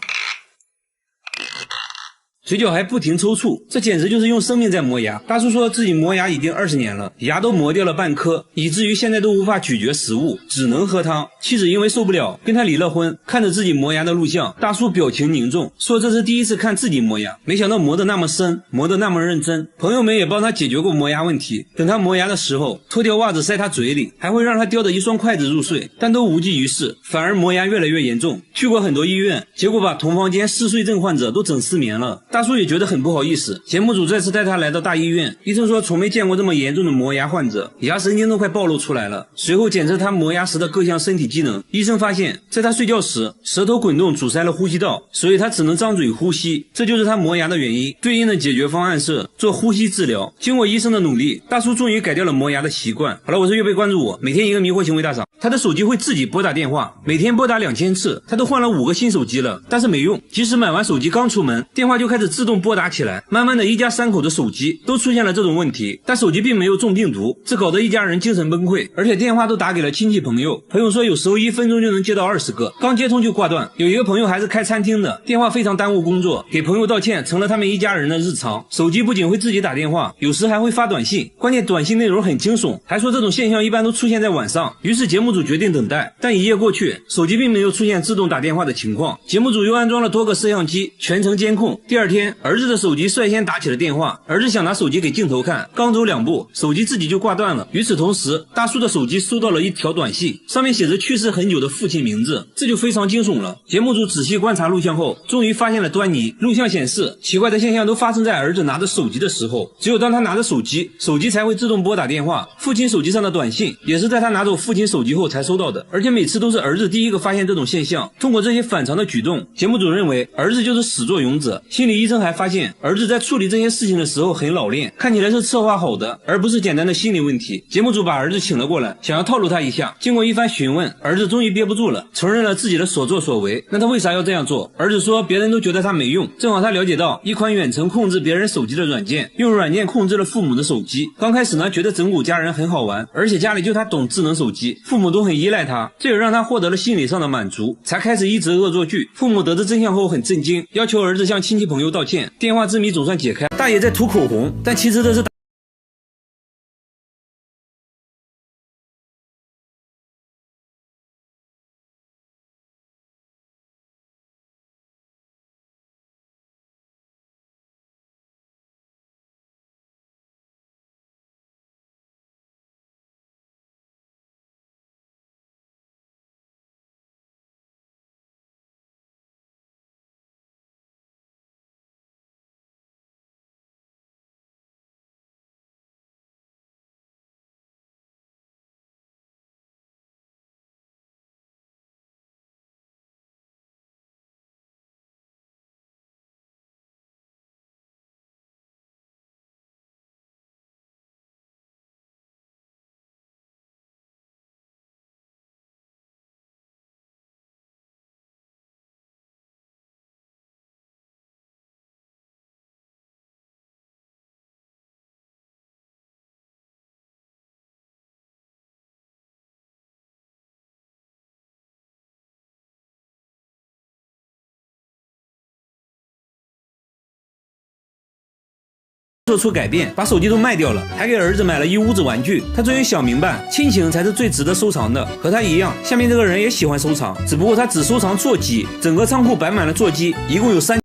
嘴角还不停抽搐，这简直就是用生命在磨牙。大叔说自己磨牙已经20年了，牙都磨掉了半颗，以至于现在都无法咀嚼食物，只能喝汤。妻子因为受不了，跟他离了婚。看着自己磨牙的录像，大叔表情凝重，说这是第一次看自己磨牙，没想到磨得那么深，磨得那么认真。朋友们也帮他解决过磨牙问题，等他磨牙的时候，脱掉袜子塞他嘴里，还会让他叼着一双筷子入睡，但都无济于事，反而磨牙越来越严重。去过很多医院，结果把同房间嗜睡症患者都整失眠了。大叔也觉得很不好意思，节目组再次带他来到大医院，医生说从没见过这么严重的磨牙患者，牙神经都快暴露出来了。随后检测他磨牙时的各项身体机能，医生发现在他睡觉时舌头滚动阻塞了呼吸道，所以他只能张嘴呼吸，这就是他磨牙的原因。对应的解决方案是做呼吸治疗。经过医生的努力，大叔终于改掉了磨牙的习惯。好了，我是月贝，关注我，每天一个迷惑行为大赏。他的手机会自己拨打电话，每天拨打2000次，他都换了5个新手机了，但是没用。即使买完手机刚出门，电话就开始自动拨打起来，慢慢的一家3口的手机都出现了这种问题，但手机并没有中病毒，这搞得一家人精神崩溃，而且电话都打给了亲戚朋友。朋友说有时候1分钟就能接到20个，刚接通就挂断。有一个朋友还是开餐厅的，电话非常耽误工作，给朋友道歉成了他们一家人的日常。手机不仅会自己打电话，有时还会发短信，关键短信内容很惊悚，还说这种现象一般都出现在晚上。于是节目组决定等待，但1夜过去，手机并没有出现自动打电话的情况。节目组又安装了多个摄像机，全程监控。第二天，儿子的手机率先打起了电话，儿子想拿手机给镜头看，刚走2步，手机自己就挂断了。与此同时，大叔的手机收到了一条短信，上面写着去世很久的父亲名字，这就非常惊悚了。节目组仔细观察录像后，终于发现了端倪。录像显示，奇怪的现象都发生在儿子拿着手机的时候，只有当他拿着手机，手机才会自动拨打电话。父亲手机上的短信也是在他拿走父亲手机后才收到的，而且每次都是儿子第一个发现这种现象。通过这些反常的举动，节目组认为儿子就是始作俑者。心理医生还发现，儿子在处理这些事情的时候很老练，看起来是策划好的，而不是简单的心理问题。节目组把儿子请了过来，想要套路他一下。经过一番询问，儿子终于憋不住了，承认了自己的所作所为。那他为啥要这样做？儿子说别人都觉得他没用，正好他了解到一款远程控制别人手机的软件，用软件控制了父母的手机。刚开始呢，觉得整蛊家人很好玩，而且家里就他懂智能手机，父母都很依赖他，这也让他获得了心理上的满足，才开始一直恶作剧。父母得知真相后很震惊，要求儿子向亲戚朋友道歉。电话之谜总算解开，大爷在涂口红，但其实这是做出改变，把手机都卖掉了，还给儿子买了一屋子玩具。他终于想明白，亲情才是最值得收藏的。和他一样，下面这个人也喜欢收藏，只不过他只收藏座机，整个仓库摆满了座机，一共有3。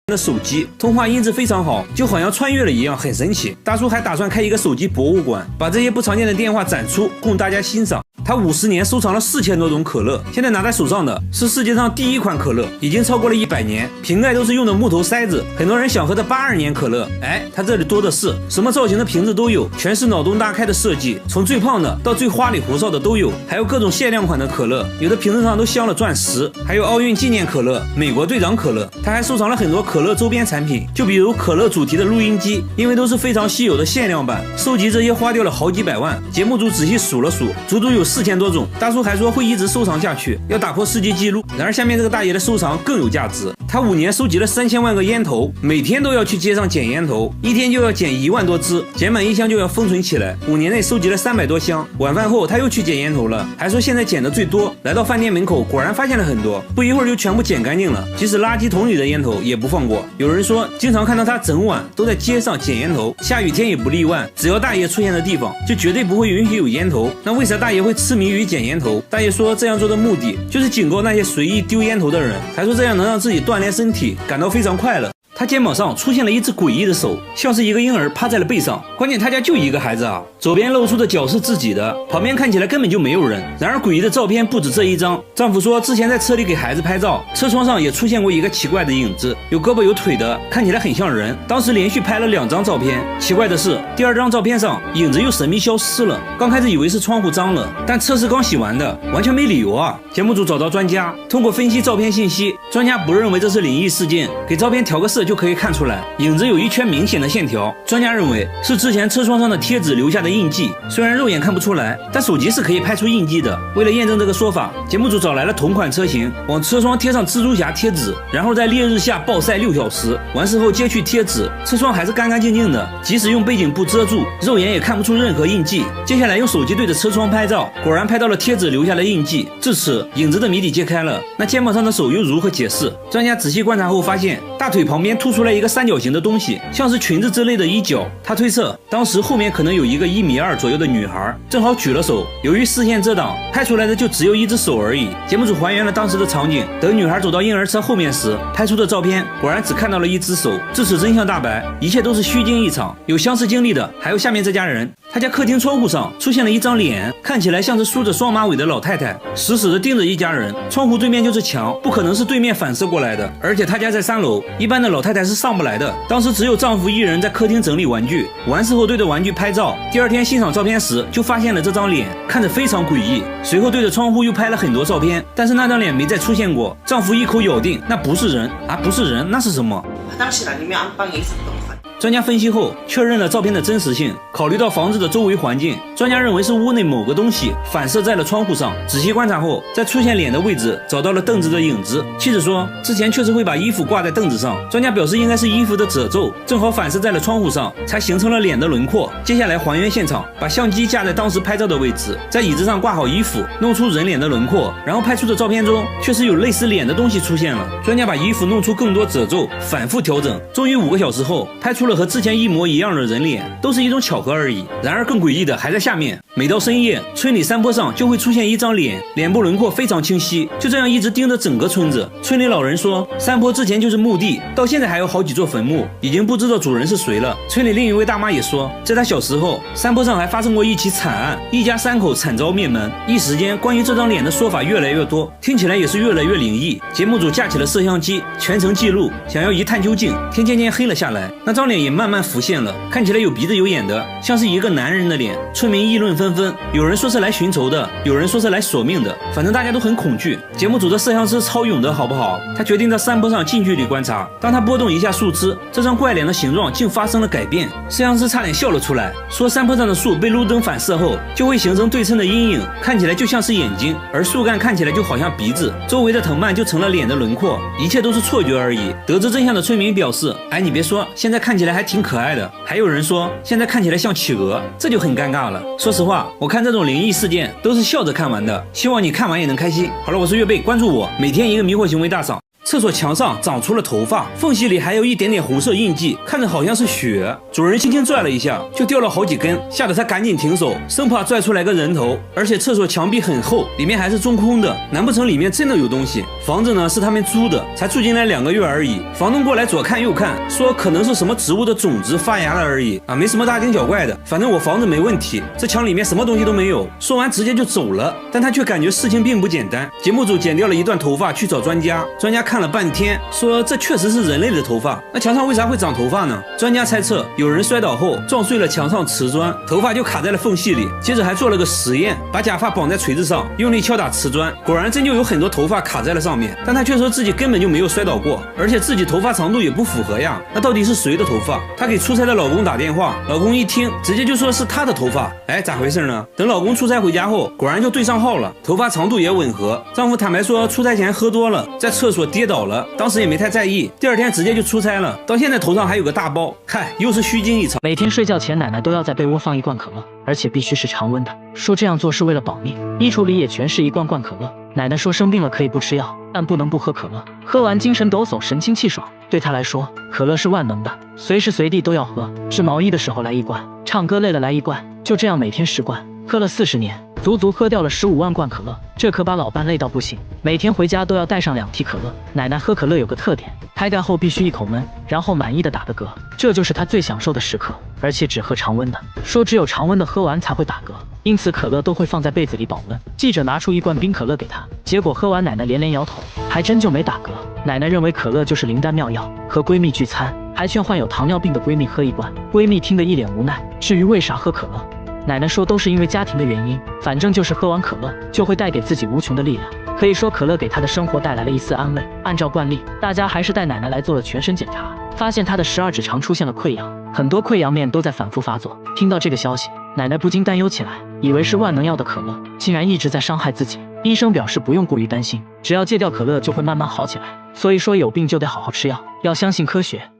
的手机，通话音质非常好，就好像穿越了一样，很神奇。大叔还打算开一个手机博物馆，把这些不常见的电话展出，供大家欣赏。他50年收藏了4000多种可乐，现在拿在手上的是世界上第1款可乐，已经超过了100年，瓶盖都是用的木头塞子。很多人想喝的82年可乐，他这里多的是，什么造型的瓶子都有，全是脑洞大开的设计，从最胖的到最花里胡哨的都有，还有各种限量款的可乐，有的瓶子上都镶了钻石，还有奥运纪念可乐、美国队长可乐。他还收藏了很多可乐周边产品，就比如可乐主题的录音机，因为都是非常稀有的限量版，收集这些花掉了好几百万。节目组仔细数了数，足足有4000多种。大叔还说会一直收藏下去，要打破世界纪录。然而下面这个大爷的收藏更有价值，他5年收集了3000万个烟头，每天都要去街上捡烟头，一天就要捡1万多支，捡满1箱就要封存起来。5年内收集了300多箱。晚饭后他又去捡烟头了，还说现在捡的最多。来到饭店门口，果然发现了很多，不一会儿就全部捡干净了，即使垃圾桶里的烟头也不放过。有人说经常看到他整晚都在街上捡烟头，下雨天也不例外，只要大爷出现的地方就绝对不会允许有烟头。那为啥大爷会痴迷于捡烟头？大爷说这样做的目的就是警告那些随意丢烟头的人，还说这样能让自己锻炼身体，感到非常快乐。他肩膀上出现了一只诡异的手，像是一个婴儿趴在了背上。关键他家就一个孩子啊，左边露出的脚是自己的，旁边看起来根本就没有人。然而诡异的照片不止这一张。丈夫说之前在车里给孩子拍照，车窗上也出现过一个奇怪的影子，有胳膊有腿的，看起来很像人。当时连续拍了2张照片，奇怪的是第2张照片上影子又神秘消失了。刚开始以为是窗户脏了，但车是刚洗完的，完全没理由啊。节目组找到专家，通过分析照片信息，专家不认为这是灵异事件，给照片调个色就可以看出来，影子有一圈明显的线条。专家认为是之前车窗上的贴纸留下的印记，虽然肉眼看不出来，但手机是可以拍出印记的。为了验证这个说法，节目组找来了同款车型，往车窗贴上蜘蛛侠贴纸，然后在烈日下暴晒6小时，完事后揭去贴纸，车窗还是干干净净的，即使用背景布遮住，肉眼也看不出任何印记。接下来用手机对着车窗拍照，果然拍到了贴纸留下的印记。至此影子的谜底揭开了，那肩膀上的手又如何解释？专家仔细观察后发现，大腿旁边凸出来一个三角形的东西，像是裙子之类的衣角。他推测当时后面可能有一个1.2米左右的女孩，正好举了手，由于视线遮挡，拍出来的就只有一只手而已。节目组还原了当时的场景，等女孩走到婴儿车后面时，拍出的照片果然只看到了一只手。至此真相大白，一切都是虚惊一场。有相似经历的还有下面这家人，他家客厅窗户上出现了一张脸，看起来像是梳着双马尾的老太太，死死地盯着一家人。窗户对面就是墙，不可能是对面反射过来的，而且他家在3楼，一般的老太太是上不来的。当时只有丈夫一人在客厅整理玩具，完事后对着玩具拍照。第2天欣赏照片时就发现了这张脸，看着非常诡异。随后对着窗户又拍了很多照片，但是那张脸没再出现过。丈夫一口咬定那不是人啊，不是人，那是什么？ 화장실 아니면 안방에 있었던 것 같아요. 专家分析后确认了照片的真实性，考虑到房子的周围环境，专家认为是屋内某个东西反射在了窗户上。仔细观察后，在出现脸的位置找到了凳子的影子。妻子说之前确实会把衣服挂在凳子上，专家表示应该是衣服的褶皱正好反射在了窗户上，才形成了脸的轮廓。接下来还原现场，把相机架在当时拍照的位置，在椅子上挂好衣服，弄出人脸的轮廓，然后拍出的照片中确实有类似脸的东西出现了。专家把衣服弄出更多褶皱，反复调整，终于5个小时后拍出了和之前一模一样的人脸，都是一种巧合而已。然而更诡异的还在下面，每到深夜，村里山坡上就会出现一张脸，脸部轮廓非常清晰，就这样一直盯着整个村子。村里老人说，山坡之前就是墓地，到现在还有好几座坟墓，已经不知道主人是谁了。村里另一位大妈也说，在她小时候，山坡上还发生过一起惨案，一家3口惨遭灭门。一时间，关于这张脸的说法越来越多，听起来也是越来越灵异。节目组架起了摄像机，全程记录，想要一探究竟。天渐渐黑了下来，那张脸也慢慢浮现了，看起来有鼻子有眼的，像是一个男人的脸。村民议论纷纷，有人说是来寻仇的，有人说是来索命的，反正大家都很恐惧。节目组的摄像师超勇的好不好？他决定在山坡上近距离观察。当他拨动一下树枝，这张怪脸的形状竟发生了改变。摄像师差点笑了出来，说山坡上的树被路灯反射后，就会形成对称的阴影，看起来就像是眼睛，而树干看起来就好像鼻子，周围的藤蔓就成了脸的轮廓，一切都是错觉而已。得知真相的村民表示，哎，你别说，现在看起来还挺可爱的。还有人说，现在看起来像企鹅，这就很尴尬了。说实话，我看这种灵异事件都是笑着看完的，希望你看完也能开心。好了，我是月贝，关注我，每天一个迷惑行为大赏。厕所墙上长出了头发，缝隙里还有一点点红色印记，看着好像是血。主人轻轻拽了一下，就掉了好几根，吓得他赶紧停手，生怕拽出来个人头。而且厕所墙壁很厚，里面还是中空的，难不成里面真的有东西？房子呢是他们租的，才住进来2个月而已。房东过来左看右看，说可能是什么植物的种子发芽了而已啊，没什么大惊小怪的。反正我房子没问题，这墙里面什么东西都没有。说完直接就走了，但他却感觉事情并不简单。节目组剪掉了一段头发去找专家，专家看了半天，说这确实是人类的头发。那墙上为啥会长头发呢？专家猜测有人摔倒后撞碎了墙上瓷砖，头发就卡在了缝隙里。接着还做了个实验，把假发绑在锤子上，用力敲打瓷砖，果然真就有很多头发卡在了上面。但他却说自己根本就没有摔倒过，而且自己头发长度也不符合呀。那到底是谁的头发？她给出差的老公打电话，老公一听直接就说是她的头发。哎，咋回事呢？等老公出差回家后，果然就对上号了，头发长度也吻合。丈夫坦白说出差前喝多了，在厕所跌倒了，当时也没太在意，第2天直接就出差了，到现在头上还有个大包。嗨，又是虚惊一场。每天睡觉前，奶奶都要在被窝放一罐可乐，而且必须是常温的，说这样做是为了保命。衣橱里也全是一罐罐可乐。奶奶说生病了可以不吃药，但不能不喝可乐，喝完精神抖擞，神清气爽。对她来说，可乐是万能的，随时随地都要喝。织毛衣的时候来一罐，唱歌累了来一罐，就这样每天10罐，喝了40年，足足喝掉了15万罐可乐，这可把老伴累到不行，每天回家都要带上2屉可乐。奶奶喝可乐有个特点，开盖后必须一口闷，然后满意的打个嗝，这就是她最享受的时刻，而且只喝常温的，说只有常温的喝完才会打嗝，因此可乐都会放在被子里保温。记者拿出一罐冰可乐给她，结果喝完奶奶连连摇头，还真就没打嗝。奶奶认为可乐就是灵丹妙药，和闺蜜聚餐还劝患有糖尿病的闺蜜喝一罐，闺蜜听得一脸无奈。至于为啥喝可乐，奶奶说都是因为家庭的原因，反正就是喝完可乐就会带给自己无穷的力量。可以说可乐给她的生活带来了一丝安慰。按照惯例，大家还是带奶奶来做了全身检查，发现她的12指肠出现了溃疡，很多溃疡面都在反复发作。听到这个消息，奶奶不禁担忧起来，以为是万能药的可乐竟然一直在伤害自己。医生表示不用过于担心，只要戒掉可乐就会慢慢好起来，所以说有病就得好好吃药，要相信科学。